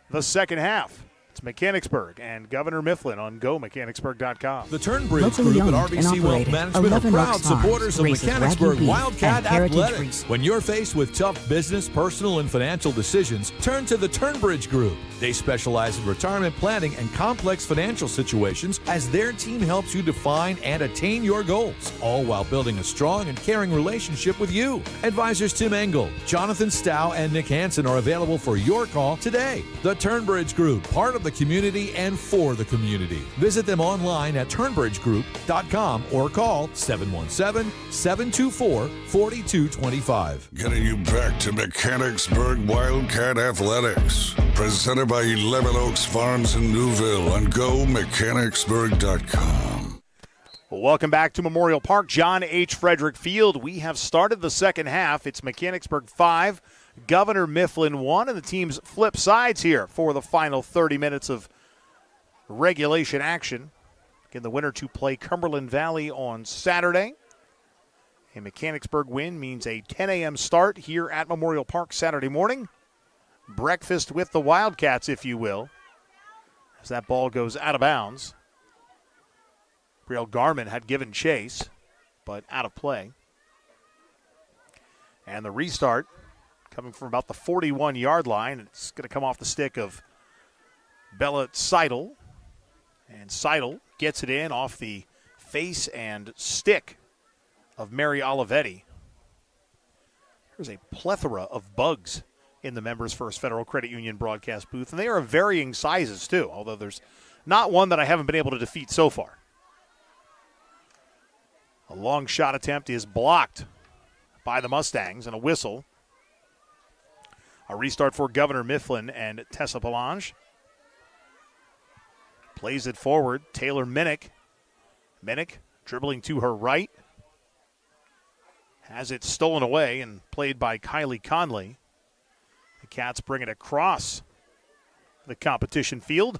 the second half. It's Mechanicsburg and Governor Mifflin on GoMechanicsburg.com. The Turnbridge Group at RBC Wealth Management are proud supporters of Mechanicsburg Wildcat Athletics. When you're faced with tough business, personal, and financial decisions, turn to the Turnbridge Group. They specialize in retirement planning and complex financial situations as their team helps you define and attain your goals, all while building a strong and caring relationship with you. Advisors Tim Engel, Jonathan Stow, and Nick Hansen are available for your call today. The Turnbridge Group, part of the community and for the community. Visit them online at turnbridgegroup.com or call 717-724-4225. Getting you back to Mechanicsburg Wildcat Athletics. Presented by 11 Oaks Farms in Newville on GoMechanicsburg.com. Well, welcome back to Memorial Park, John H. Frederick Field. We have started the second half. It's Mechanicsburg 5, Governor Mifflin 1, and the teams flip sides here for the final 30 minutes of regulation action. Again, the winner to play Cumberland Valley on Saturday. A Mechanicsburg win means a 10 a.m. start here at Memorial Park Saturday morning. Breakfast with the Wildcats, if you will, as that ball goes out of bounds. Brielle Garman had given chase, but out of play. And the restart coming from about the 41-yard line. It's going to come off the stick of Bella Seidel. And Seidel gets it in off the face and stick of Mary Olivetti. There's a plethora of bugs in the Members First Federal Credit Union broadcast booth, and they are of varying sizes too, although there's not one that I haven't been able to defeat so far. A long shot attempt is blocked by the Mustangs, and a whistle. A restart for Governor Mifflin and Tessa Pelange. Plays it forward. Taylor Minnick. Minnick dribbling to her right. Has it stolen away and played by Kylie Conley. The Cats bring it across the competition field.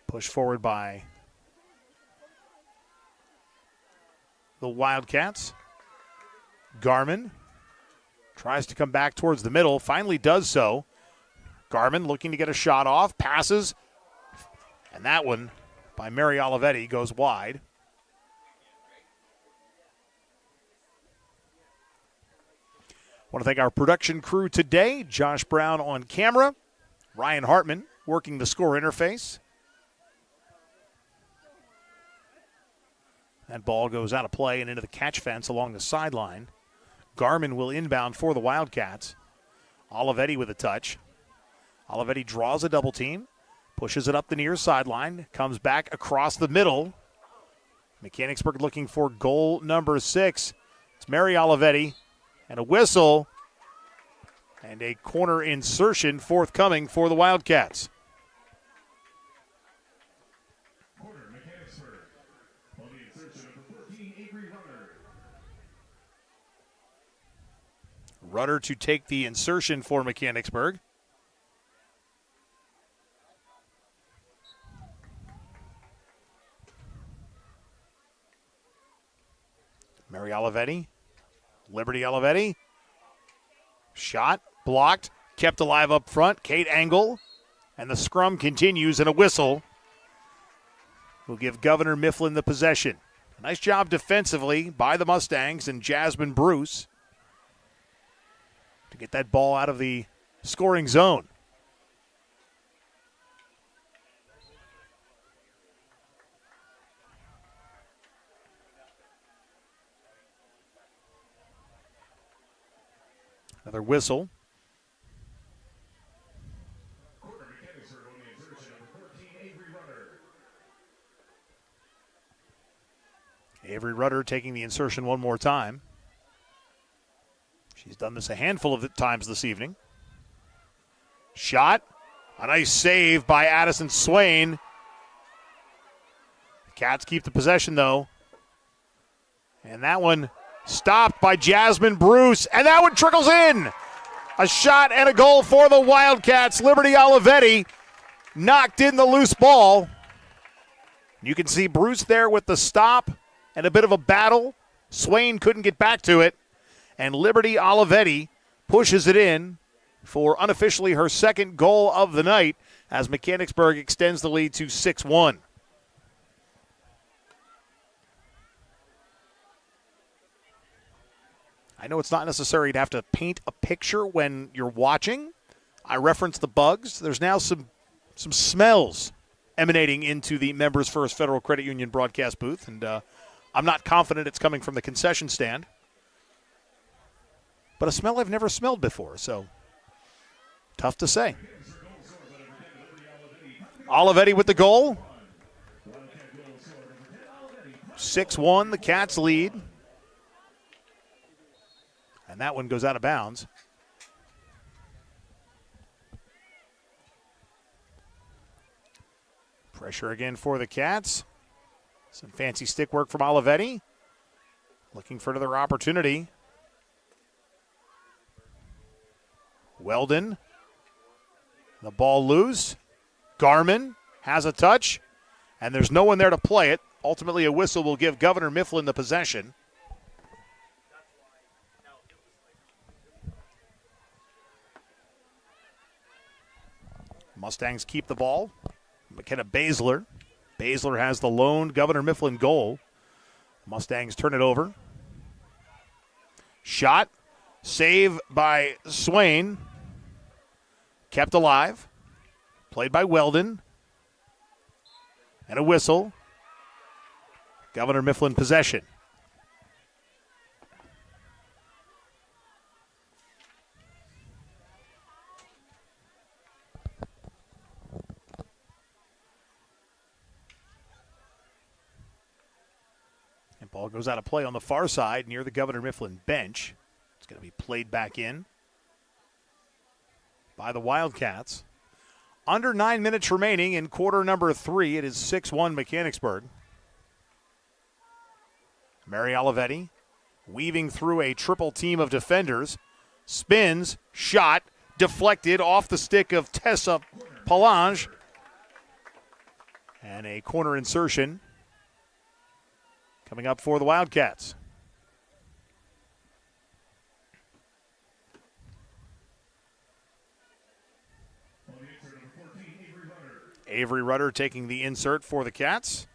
Push forward by the Wildcats. Garman tries to come back towards the middle, finally does so. Garman looking to get a shot off, passes, and that one by Mary Olivetti goes wide. Want to thank our production crew today. Josh Brown on camera. Ryan Hartman working the score interface. That ball goes out of play and into the catch fence along the sideline. Garman will inbound for the Wildcats. Olivetti with a touch. Olivetti draws a double team, pushes it up the near sideline, comes back across the middle. Mechanicsburg looking for goal number 6. It's Mary Olivetti, and a whistle, and a corner insertion forthcoming for the Wildcats. Rudder to take the insertion for Mechanicsburg. Mary Olivetti. Liberty Olivetti. Shot, blocked, kept alive up front. Kate Engel. And the scrum continues, and a whistle will give Governor Mifflin the possession. Nice job defensively by the Mustangs and Jasmine Bruce to get that ball out of the scoring zone. Another whistle. Avery Rudder taking the insertion one more time. She's done this a handful of times this evening. Shot. A nice save by Addison Swain. The Cats keep the possession, though. And that one stopped by Jasmine Bruce. And that one trickles in. A shot and a goal for the Wildcats. Liberty Olivetti knocked in the loose ball. You can see Bruce there with the stop and a bit of a battle. Swain couldn't get back to it. And Liberty Olivetti pushes it in for unofficially her second goal of the night as Mechanicsburg extends the lead to 6-1. I know it's not necessary to have to paint a picture when you're watching. I referenced the bugs. There's now some smells emanating into the Members First Federal Credit Union broadcast booth, and I'm not confident it's coming from the concession stand. But a smell I've never smelled before, so tough to say. Olivetti with the goal. 6-1, the Cats lead. And that one goes out of bounds. Pressure again for the Cats. Some fancy stick work from Olivetti. Looking for another opportunity. Weldon. The ball loose. Garman has a touch. And there's no one there to play it. Ultimately, a whistle will give Governor Mifflin the possession. Mustangs keep the ball. McKenna Baszler. Baszler has the lone Governor Mifflin goal. Mustangs turn it over. Shot. Save by Swain. Kept alive. Played by Weldon. And a whistle. Governor Mifflin possession. Ball goes out of play on the far side near the Governor Mifflin bench. It's going to be played back in by the Wildcats. Under 9 minutes remaining in quarter number 3. It is 6-1 Mechanicsburg. Mary Olivetti weaving through a triple team of defenders. Spins, shot, deflected off the stick of Tessa Palange. And a corner insertion coming up for the Wildcats. Avery Rudder taking the insert for the Cats.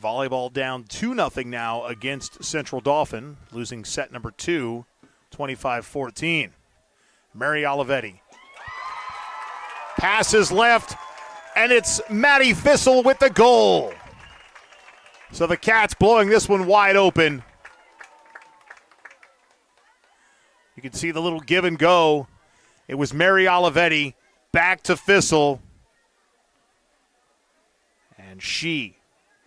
Volleyball down 2-0 now against Central Dauphin, losing set number 2, 25-14. Mary Olivetti passes left, and it's Maddie Fissel with the goal. So the Cats blowing this one wide open. You can see the little give and go. It was Mary Olivetti back to Fissel, and she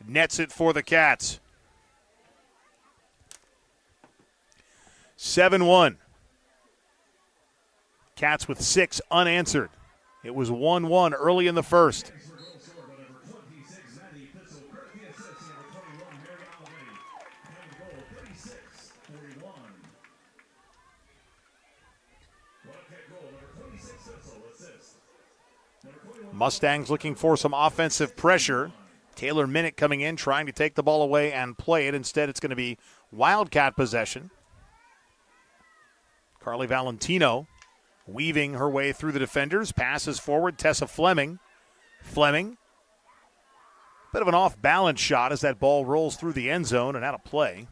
nets it for the Cats. 7-1. Cats with 6 unanswered. It was 1-1 early in the first. Mustangs looking for some offensive pressure. Taylor Minnick coming in, trying to take the ball away and play it. Instead, it's going to be Wildcat possession. Carly Valentino weaving her way through the defenders. Passes forward, Tessa Fleming. Fleming. Bit of an off-balance shot as that ball rolls through the end zone and out of play.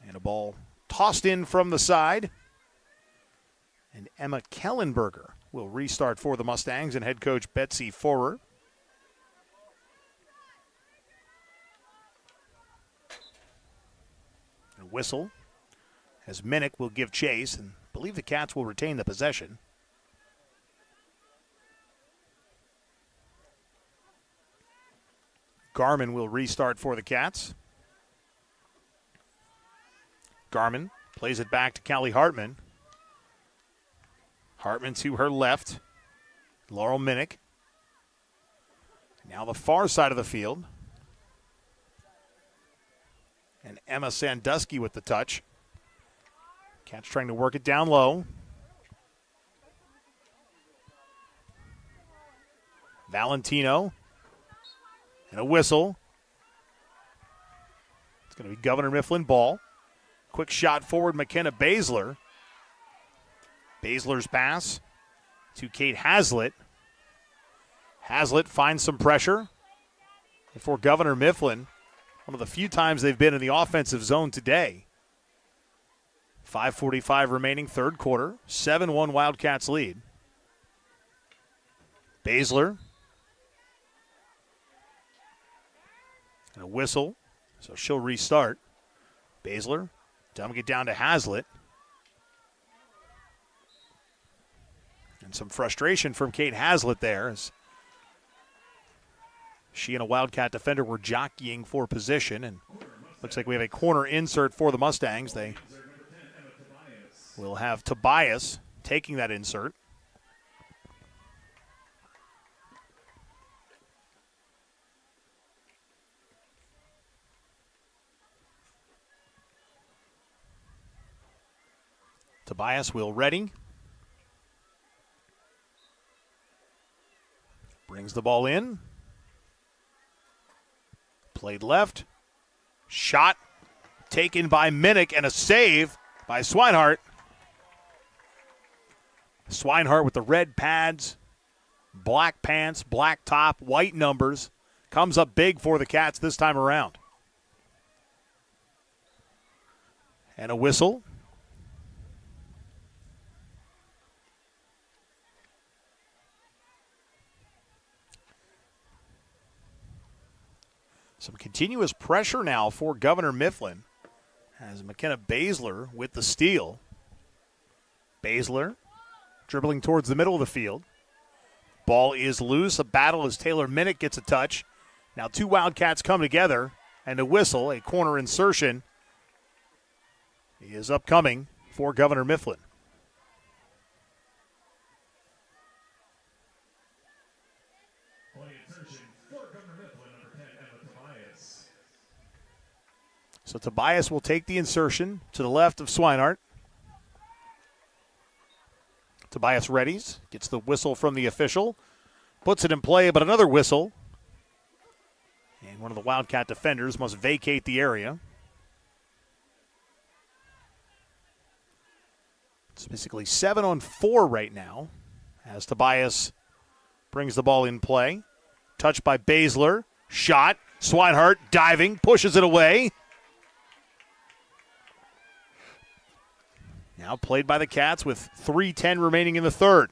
And a ball tossed in from the side. And Emma Kellenberger will restart for the Mustangs and head coach Betsy Forer. A whistle as Minnick will give chase, and I believe the Cats will retain the possession. Garman will restart for the Cats. Garman plays it back to Callie Hartman. Hartman to her left. Laurel Minnick. Now the far side of the field. And Emma Sandusky with the touch. Cats trying to work it down low. Valentino. And a whistle. It's going to be Governor Mifflin ball. Quick shot forward, McKenna Baszler. Baszler's pass to Kate Hazlitt. Hazlitt finds some pressure for Governor Mifflin. One of the few times they've been in the offensive zone today. 5:45 remaining, third quarter. 7-1 Wildcats lead. Baszler. And a whistle, so she'll restart. Baszler, dumping it down to Hazlitt. And some frustration from Kate Hazlitt there as she and a Wildcat defender were jockeying for position. And looks like we have a corner insert for the Mustangs. They will have Tobias taking that insert. Tobias will ready. Brings the ball in. Played left. Shot taken by Minnick and a save by Swinehart. Swinehart with the red pads, black pants, black top, white numbers. Comes up big for the Cats this time around. And a whistle. Some continuous pressure now for Governor Mifflin as McKenna Baszler with the steal. Baszler dribbling towards the middle of the field. Ball is loose. A battle as Taylor Minnick gets a touch. Now 2 Wildcats come together, and a whistle, a corner insertion, is upcoming for Governor Mifflin. So Tobias will take the insertion to the left of Swinehart. Tobias readies, gets the whistle from the official, puts it in play, but another whistle. And one of the Wildcat defenders must vacate the area. It's basically 7-on-4 right now as Tobias brings the ball in play. Touched by Baszler. Shot. Swinehart diving, pushes it away. Now played by the Cats with 3:10 remaining in the third.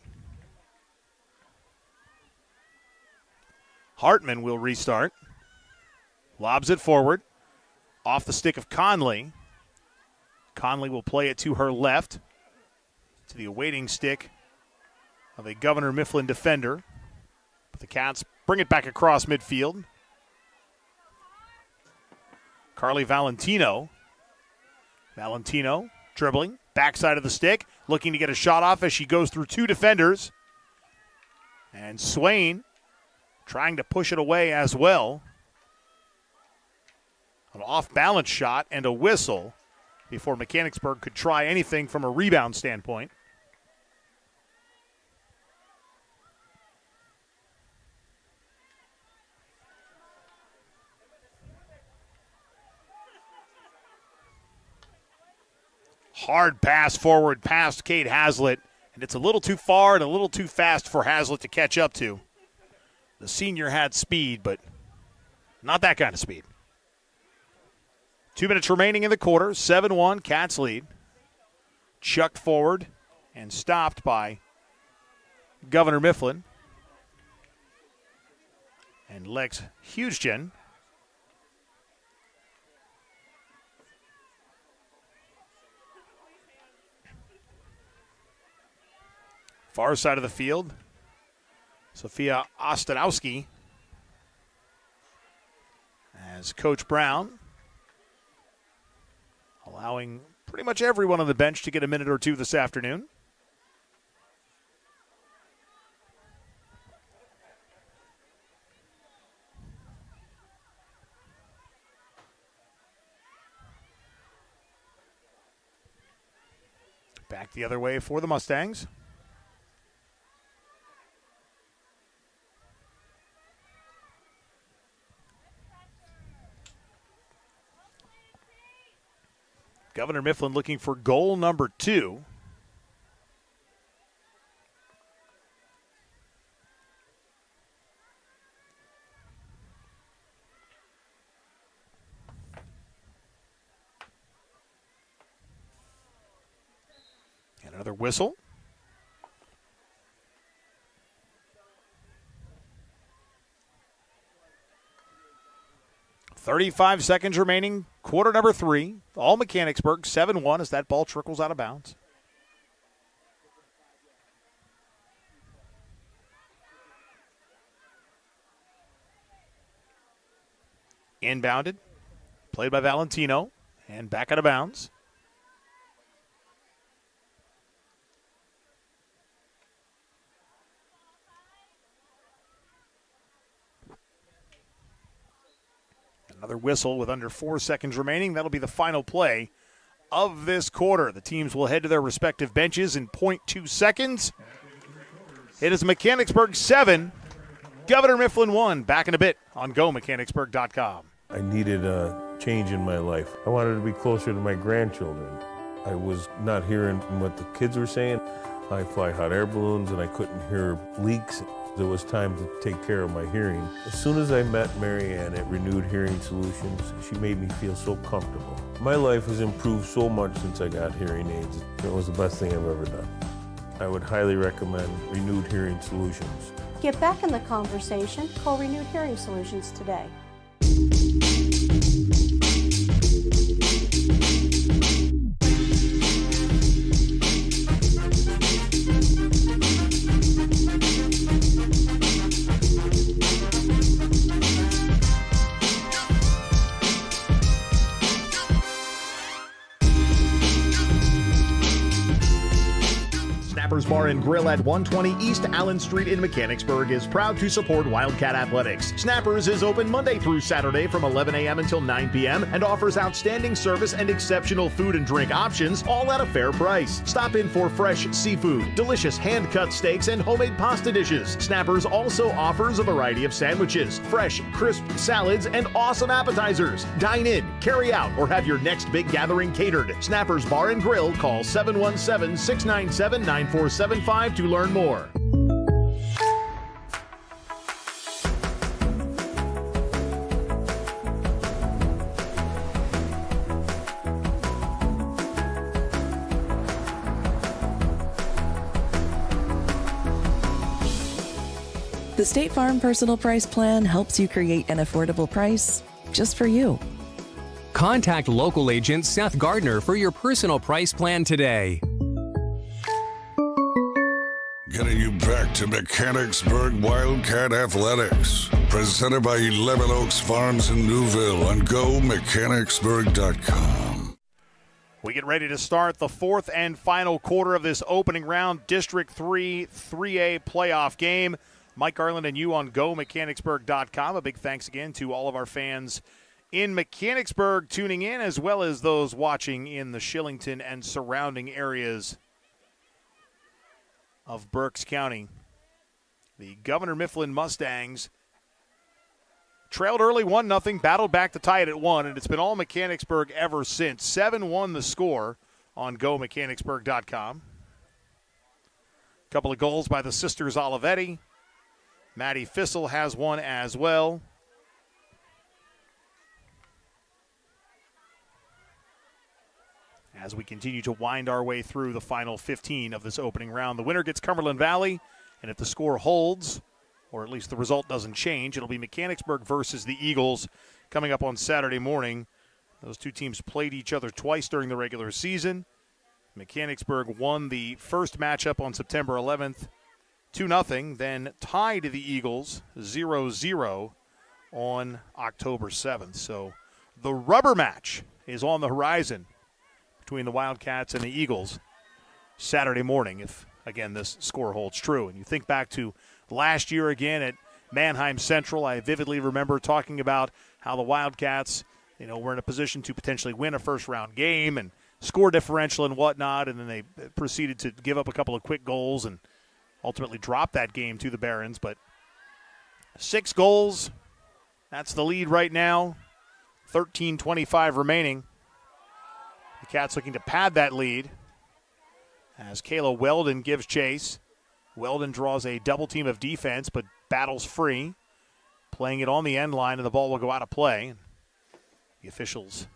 Hartman will restart. Lobs it forward. Off the stick of Conley. Conley will play it to her left. To the awaiting stick of a Governor Mifflin defender. But the Cats bring it back across midfield. Carly Valentino. Valentino dribbling. Backside of the stick. Looking to get a shot off as she goes through 2 defenders. And Swain trying to push it away as well. An off-balance shot and a whistle before Mechanicsburg could try anything from a rebound standpoint. Hard pass forward past Kate Haslett, and it's a little too far and a little too fast for Haslett to catch up to. The senior had speed, but not that kind of speed. 2 minutes remaining in the quarter. 7-1, Cats lead. Chucked forward and stopped by Governor Mifflin. And Lex Hughesgen. Far side of the field, Sophia Ostanowski as Coach Brown allowing pretty much everyone on the bench to get a minute or two this afternoon. Back the other way for the Mustangs. Governor Mifflin looking for goal number 2. And another whistle. .35 seconds remaining, quarter number 3. All Mechanicsburg, 7-1 as that ball trickles out of bounds. Inbounded, played by Valentino, and back out of bounds. Another whistle with under 4 seconds remaining. That'll be the final play of this quarter. The teams will head to their respective benches in 0.2 seconds. It is Mechanicsburg 7, Governor Mifflin 1. Back in a bit on GoMechanicsburg.com. I needed a change in my life. I wanted to be closer to my grandchildren. I was not hearing what the kids were saying. I fly hot air balloons and I couldn't hear leaks. It was time to take care of my hearing. As soon as I met Mary Ann at Renewed Hearing Solutions, she made me feel so comfortable. My life has improved so much since I got hearing aids. It was the best thing I've ever done. I would highly recommend Renewed Hearing Solutions. Get back in the conversation. Call Renewed Hearing Solutions today. Bar and Grill at 120 East Allen Street in Mechanicsburg is proud to support Wildcat Athletics. Snappers is open Monday through Saturday from 11 a.m. until 9 p.m. and offers outstanding service and exceptional food and drink options, all at a fair price. Stop in for fresh seafood, delicious hand-cut steaks, and homemade pasta dishes. Snappers also offers a variety of sandwiches, fresh, crisp salads, and awesome appetizers. Dine in, carry out, or have your next big gathering catered. Snappers Bar and Grill. Call 717-697-9475 to learn more. The State Farm Personal Price Plan helps you create an affordable price just for you. Contact local agent Seth Gardner for your personal price plan today. Getting you back to Mechanicsburg Wildcat Athletics. Presented by 11 Oaks Farms in Newville on GoMechanicsburg.com. We get ready to start the fourth and final quarter of this opening round District 3 3A playoff game. Mike Garland and you on GoMechanicsburg.com. A big thanks again to all of our fans in Mechanicsburg tuning in, as well as those watching in the Shillington and surrounding areas of Berks County. The Governor Mifflin Mustangs trailed early 1-0, battled back to tie it at 1, and it's been all Mechanicsburg ever since. 7-1 the score on GoMechanicsburg.com. A couple of goals by the sisters Olivetti. Maddie Fissel has one as well. As we continue to wind our way through the final 15 of this opening round, the winner gets Cumberland Valley, and if the score holds, or at least the result doesn't change, it'll be Mechanicsburg versus the Eagles coming up on Saturday morning. Those two teams played each other twice during the regular season. Mechanicsburg won the first matchup on September 11th, 2-0, then tied the Eagles 0-0 on October 7th. So the rubber match is on the horizon between the Wildcats and the Eagles Saturday morning, if, again, this score holds true. And you think back to last year again at Manheim Central, I vividly remember talking about how the Wildcats, were in a position to potentially win a first-round game and score differential and whatnot, and then they proceeded to give up a couple of quick goals and ultimately drop that game to the Barons. But 6 goals, that's the lead right now. 13:25 remaining. The Cats looking to pad that lead as Kayla Weldon gives chase. Weldon draws a double team of defense but battles free, playing it on the end line, and the ball will go out of play. The officials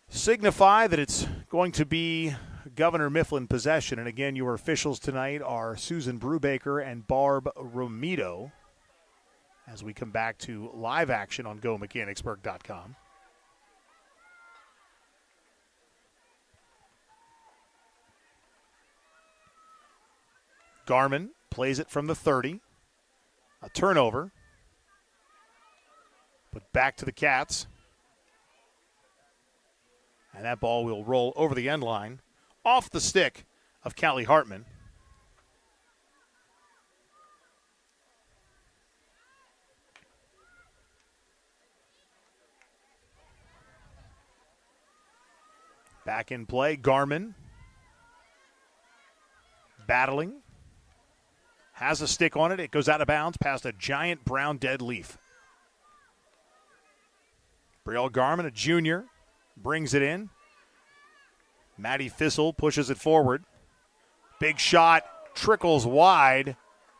signify that it's going to be Governor Mifflin possession. And again, your officials tonight are Susan Brubaker and Barb Romito as we come back to live action on GoMechanicsburg.com. Garmin plays it from the 30. A turnover. But back to the Cats. And that ball will roll over the end line, off the stick of Callie Hartman. Back in play, Garmin. Battling. Has a stick on it. It goes out of bounds past a giant brown dead leaf. Brielle Garmin, a junior, brings it in. Maddie Fissel pushes it forward. Big shot, trickles wide.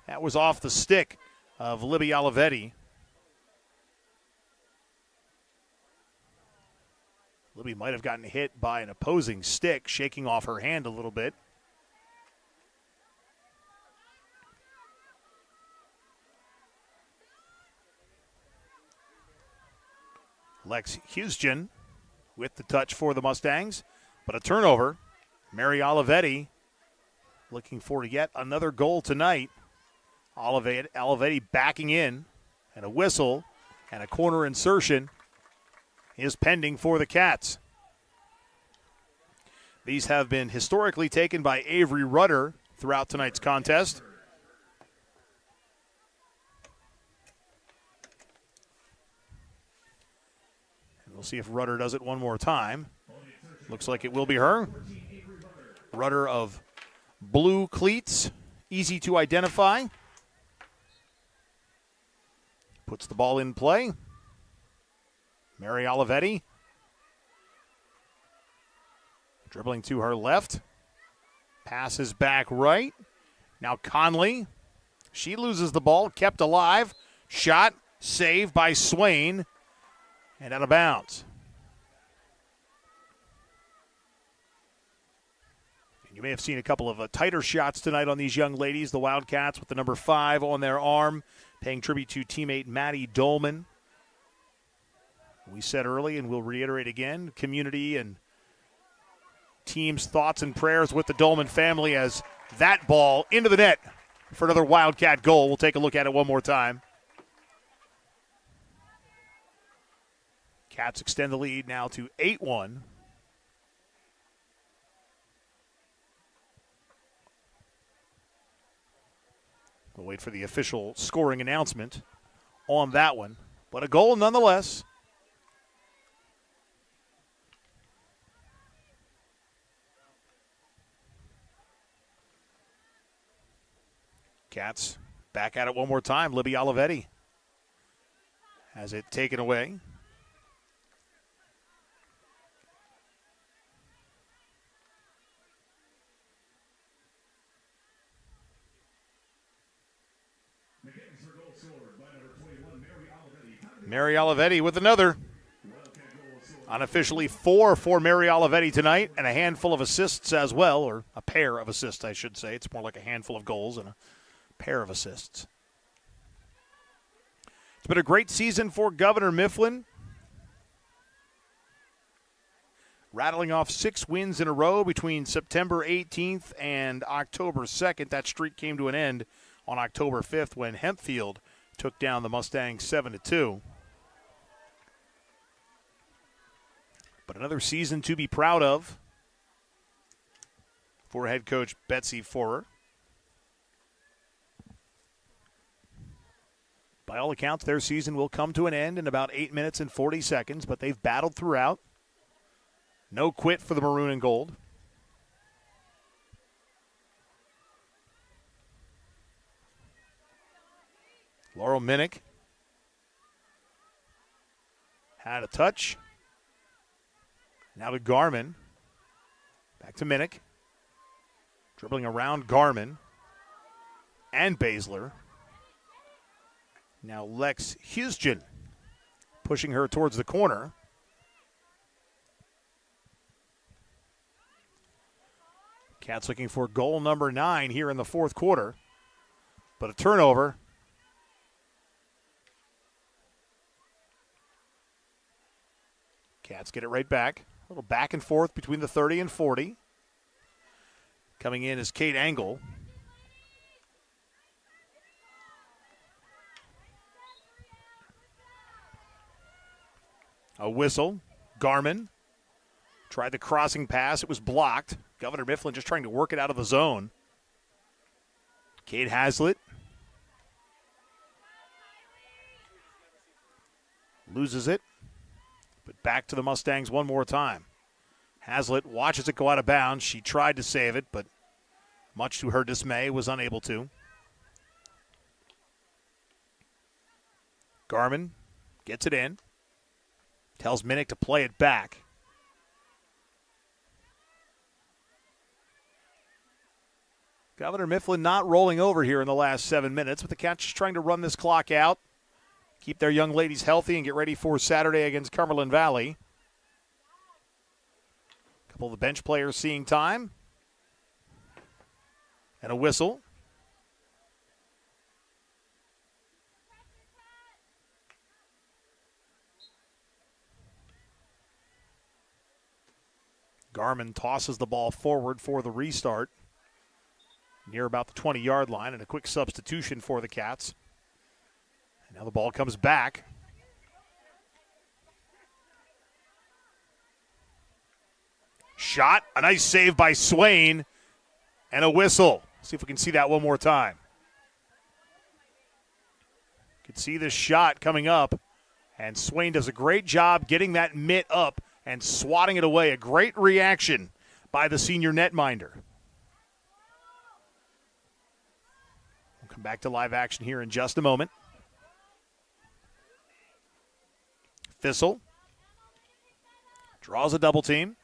That was off the stick of Libby Olivetti. Libby might have gotten hit by an opposing stick, shaking off her hand a little bit. Lex Houston with the touch for the Mustangs, but a turnover. Mary Olivetti looking for yet another goal tonight. Olivetti backing in, and a whistle and a corner insertion is pending for the Cats. These have been historically taken by Avery Rudder throughout tonight's contest. We'll see if Rudder does it one more time. Looks like it will be her. Rudder of blue cleats, easy to identify. Puts the ball in play. Mary Olivetti dribbling to her left. Passes back right. Now Conley. She loses the ball, kept alive. Shot, saved by Swain. And out of bounds. You may have seen a couple of tighter shots tonight on these young ladies, the Wildcats, with the number 5 on their arm, paying tribute to teammate Maddie Dolman. We said early, and we'll reiterate again, community and team's thoughts and prayers with the Dolman family as that ball into the net for another Wildcat goal. We'll take a look at it one more time. Cats extend the lead now to 8-1. We'll wait for the official scoring announcement on that one. But a goal nonetheless. Cats back at it one more time. Libby Olivetti has it taken away. Mary Olivetti with another. Unofficially 4 for Mary Olivetti tonight, and a handful of assists as well, or a pair of assists, I should say. It's more like a handful of goals and a pair of assists. It's been a great season for Governor Mifflin. Rattling off 6 wins in a row between September 18th and October 2nd. That streak came to an end on October 5th when Hempfield took down the Mustangs 7-2. But another season to be proud of for head coach Betsy Forer. By all accounts, their season will come to an end in about 8 minutes and 40 seconds, but they've battled throughout. No quit for the maroon and gold. Laurel Minnick had a touch. Now to Garmin. Back to Minnick. Dribbling around Garmin and Baszler. Now Lex Husgen pushing her towards the corner. Cats looking for goal number 9 here in the fourth quarter. But a turnover. Cats get it right back. A little back and forth between the 30 and 40. Coming in is Kate Angle. A whistle. Garmin tried the crossing pass. It was blocked. Governor Mifflin just trying to work it out of the zone. Kate Haslett loses it. But back to the Mustangs one more time. Haslett watches it go out of bounds. She tried to save it, but much to her dismay, was unable to. Garmin gets it in. Tells Minnick to play it back. Governor Mifflin not rolling over here in the last 7 minutes, but the Cats just trying to run this clock out. Keep their young ladies healthy and get ready for Saturday against Cumberland Valley. A couple of the bench players seeing time. And a whistle. Garmin tosses the ball forward for the restart. Near about the 20-yard line, and a quick substitution for the Cats. Now the ball comes back. Shot, a nice save by Swain, and a whistle. See if we can see that one more time. You can see this shot coming up, and Swain does a great job getting that mitt up and swatting it away. A great reaction by the senior netminder. We'll come back to live action here in just a moment. Thistle draws a double team.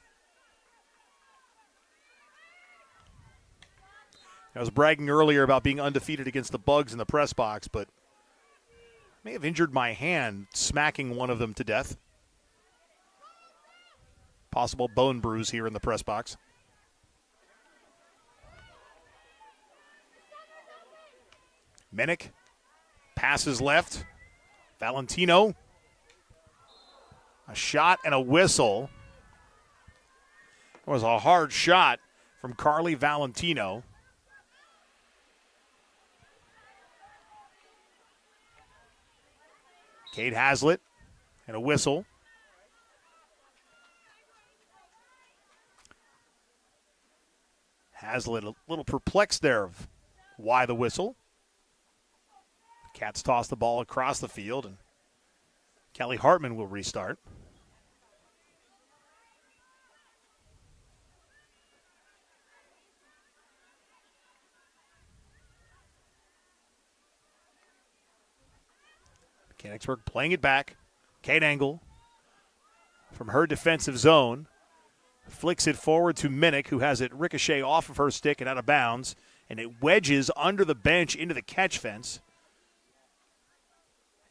I was bragging earlier about being undefeated against the Bugs in the press box, but I may have injured my hand smacking one of them to death. Possible bone bruise here in the press box. Minnick passes left. Valentino. A shot and a whistle. It was a hard shot from Carly Valentino. Kate Haslett and a whistle. Haslett a little perplexed there of why the whistle. The Cats toss the ball across the field, and Kelly Hartman will restart. Mechanicsburg playing it back. Kate Engel from her defensive zone flicks it forward to Minnick, who has it ricochet off of her stick and out of bounds, and it wedges under the bench into the catch fence.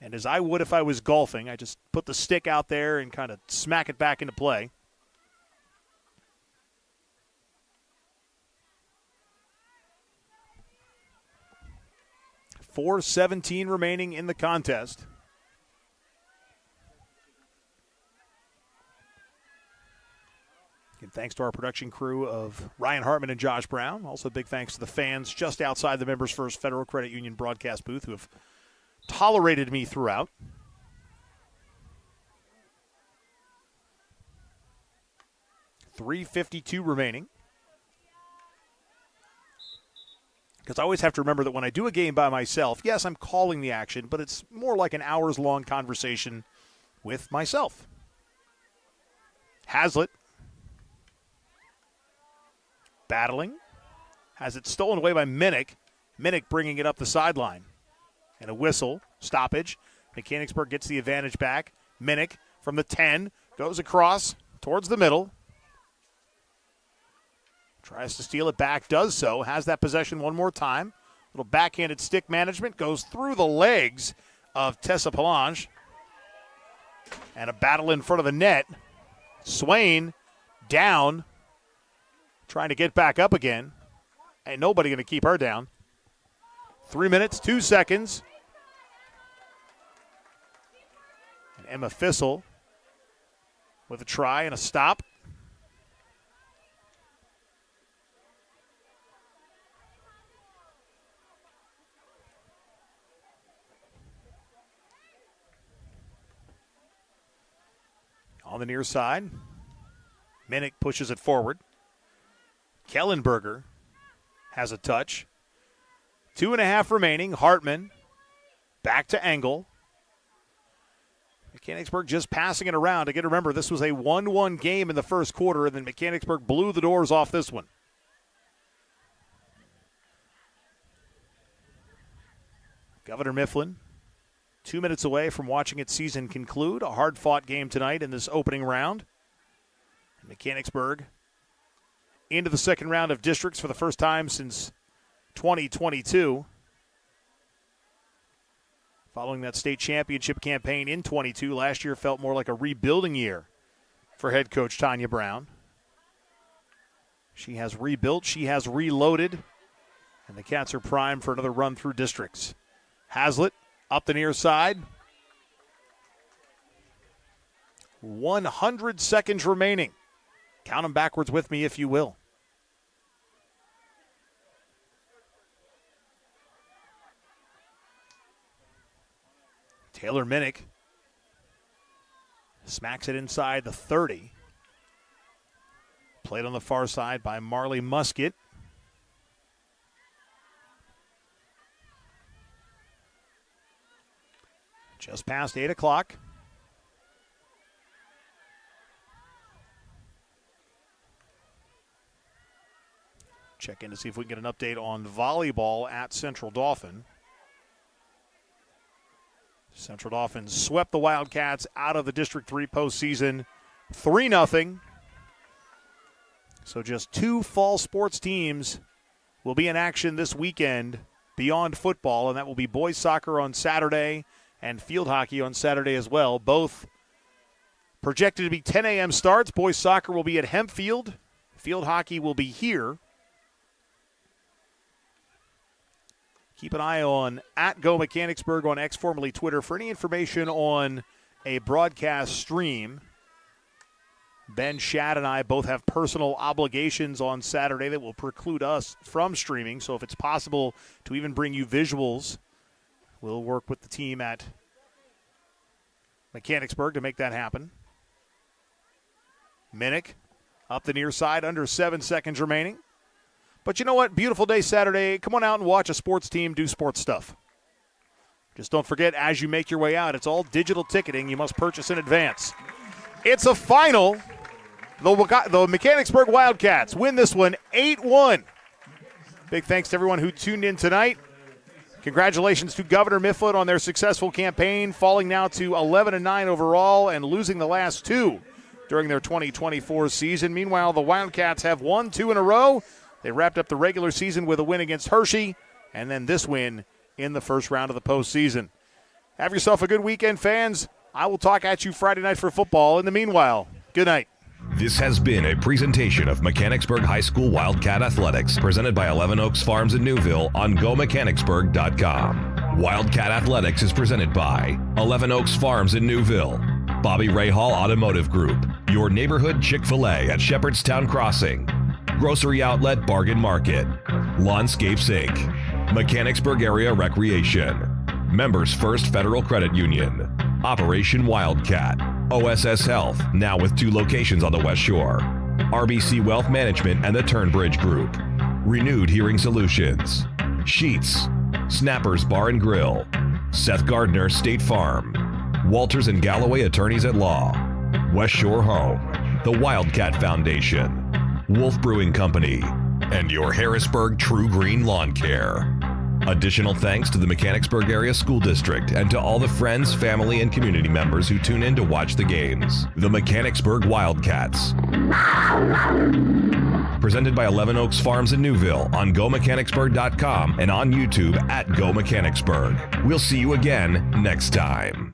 And as I would if I was golfing, I just put the stick out there and kind of smack it back into play. .417 remaining in the contest. And thanks to our production crew of Ryan Hartman and Josh Brown. Also big thanks to the fans just outside the Members First Federal Credit Union broadcast booth who have tolerated me throughout. .352 remaining. Because I always have to remember that when I do a game by myself, yes, I'm calling the action, but it's more like an hours-long conversation with myself. Haslett battling. Has it stolen away by Minnick. Minnick bringing it up the sideline. And a whistle. Stoppage. Mechanicsburg gets the advantage back. Minnick from the 10. Goes across towards the middle. Tries to steal it back. Does so. Has that possession one more time. Little backhanded stick management. Goes through the legs of Tessa Palange. And a battle in front of the net. Swain down. Trying to get back up again. Ain't nobody going to keep her down. 3 minutes, 2 seconds. And Emma Fissel with a try and a stop. On the near side, Minnick pushes it forward. Kellenberger has a touch. 2.5 remaining. Hartman back to Engel. Mechanicsburg just passing it around. Again, remember, this was a 1-1 game in the first quarter, and then Mechanicsburg blew the doors off this one. Governor Mifflin, 2 minutes away from watching its season conclude. A hard-fought game tonight in this opening round. Mechanicsburg into the second round of districts for the first time since 2022. Following that state championship campaign in 22, last year felt more like a rebuilding year for head coach Tanya Brown. She has rebuilt, she has reloaded, and the Cats are primed for another run through districts. Haslett up the near side. 100 seconds remaining. Count them backwards with me if you will. Taylor Minnick smacks it inside the 30. Played on the far side by Marley Musket. Just past 8 o'clock. Check in to see if we can get an update on volleyball at Central Dauphin. Central Dauphin swept the Wildcats out of the District 3 postseason 3-0. So just 2 fall sports teams will be in action this weekend beyond football, and that will be boys soccer on Saturday and field hockey on Saturday as well. Both projected to be 10 a.m. starts. Boys soccer will be at Hempfield. Field hockey will be here. Keep an eye on @GoMechanicsburg on X, formerly Twitter, for any information on a broadcast stream. Ben Shad and I both have personal obligations on Saturday that will preclude us from streaming. So if it's possible to even bring you visuals, we'll work with the team at Mechanicsburg to make that happen. Minnick up the near side, under 7 seconds remaining. But you know what? Beautiful day Saturday. Come on out and watch a sports team do sports stuff. Just don't forget, as you make your way out, it's all digital ticketing. You must purchase in advance. It's a final. The Mechanicsburg Wildcats win this one 8-1. Big thanks to everyone who tuned in tonight. Congratulations to Governor Mifflin on their successful campaign, falling now to 11-9 overall and losing the last 2 during their 2024 season. Meanwhile, the Wildcats have won 2 in a row. They wrapped up the regular season with a win against Hershey, and then this win in the first round of the postseason. Have yourself a good weekend, fans. I will talk at you Friday night for football. In the meanwhile, good night. This has been a presentation of Mechanicsburg High School Wildcat Athletics, presented by 11 Oaks Farms in Newville on GoMechanicsburg.com. Wildcat Athletics is presented by 11 Oaks Farms in Newville, Bobby Ray Hall Automotive Group, your neighborhood Chick-fil-A at Shepherdstown Crossing, Grocery Outlet Bargain Market, Lawnscapes Inc., Mechanicsburg Area Recreation, Members First Federal Credit Union, Operation Wildcat, OSS Health, now with 2 locations on the West Shore, RBC Wealth Management and the Turnbridge Group, Renewed Hearing Solutions, Sheets, Snappers Bar and Grill, Seth Gardner State Farm, Walters and Galloway Attorneys at Law, West Shore Home, the Wildcat Foundation, Wolf Brewing Company, and your Harrisburg True Green Lawn Care. Additional thanks to the Mechanicsburg Area School District and to all the friends, family, and community members who tune in to watch the games. The Mechanicsburg Wildcats. Presented by 11 Oaks Farms in Newville on GoMechanicsburg.com and on YouTube @GoMechanicsburg. We'll see you again next time.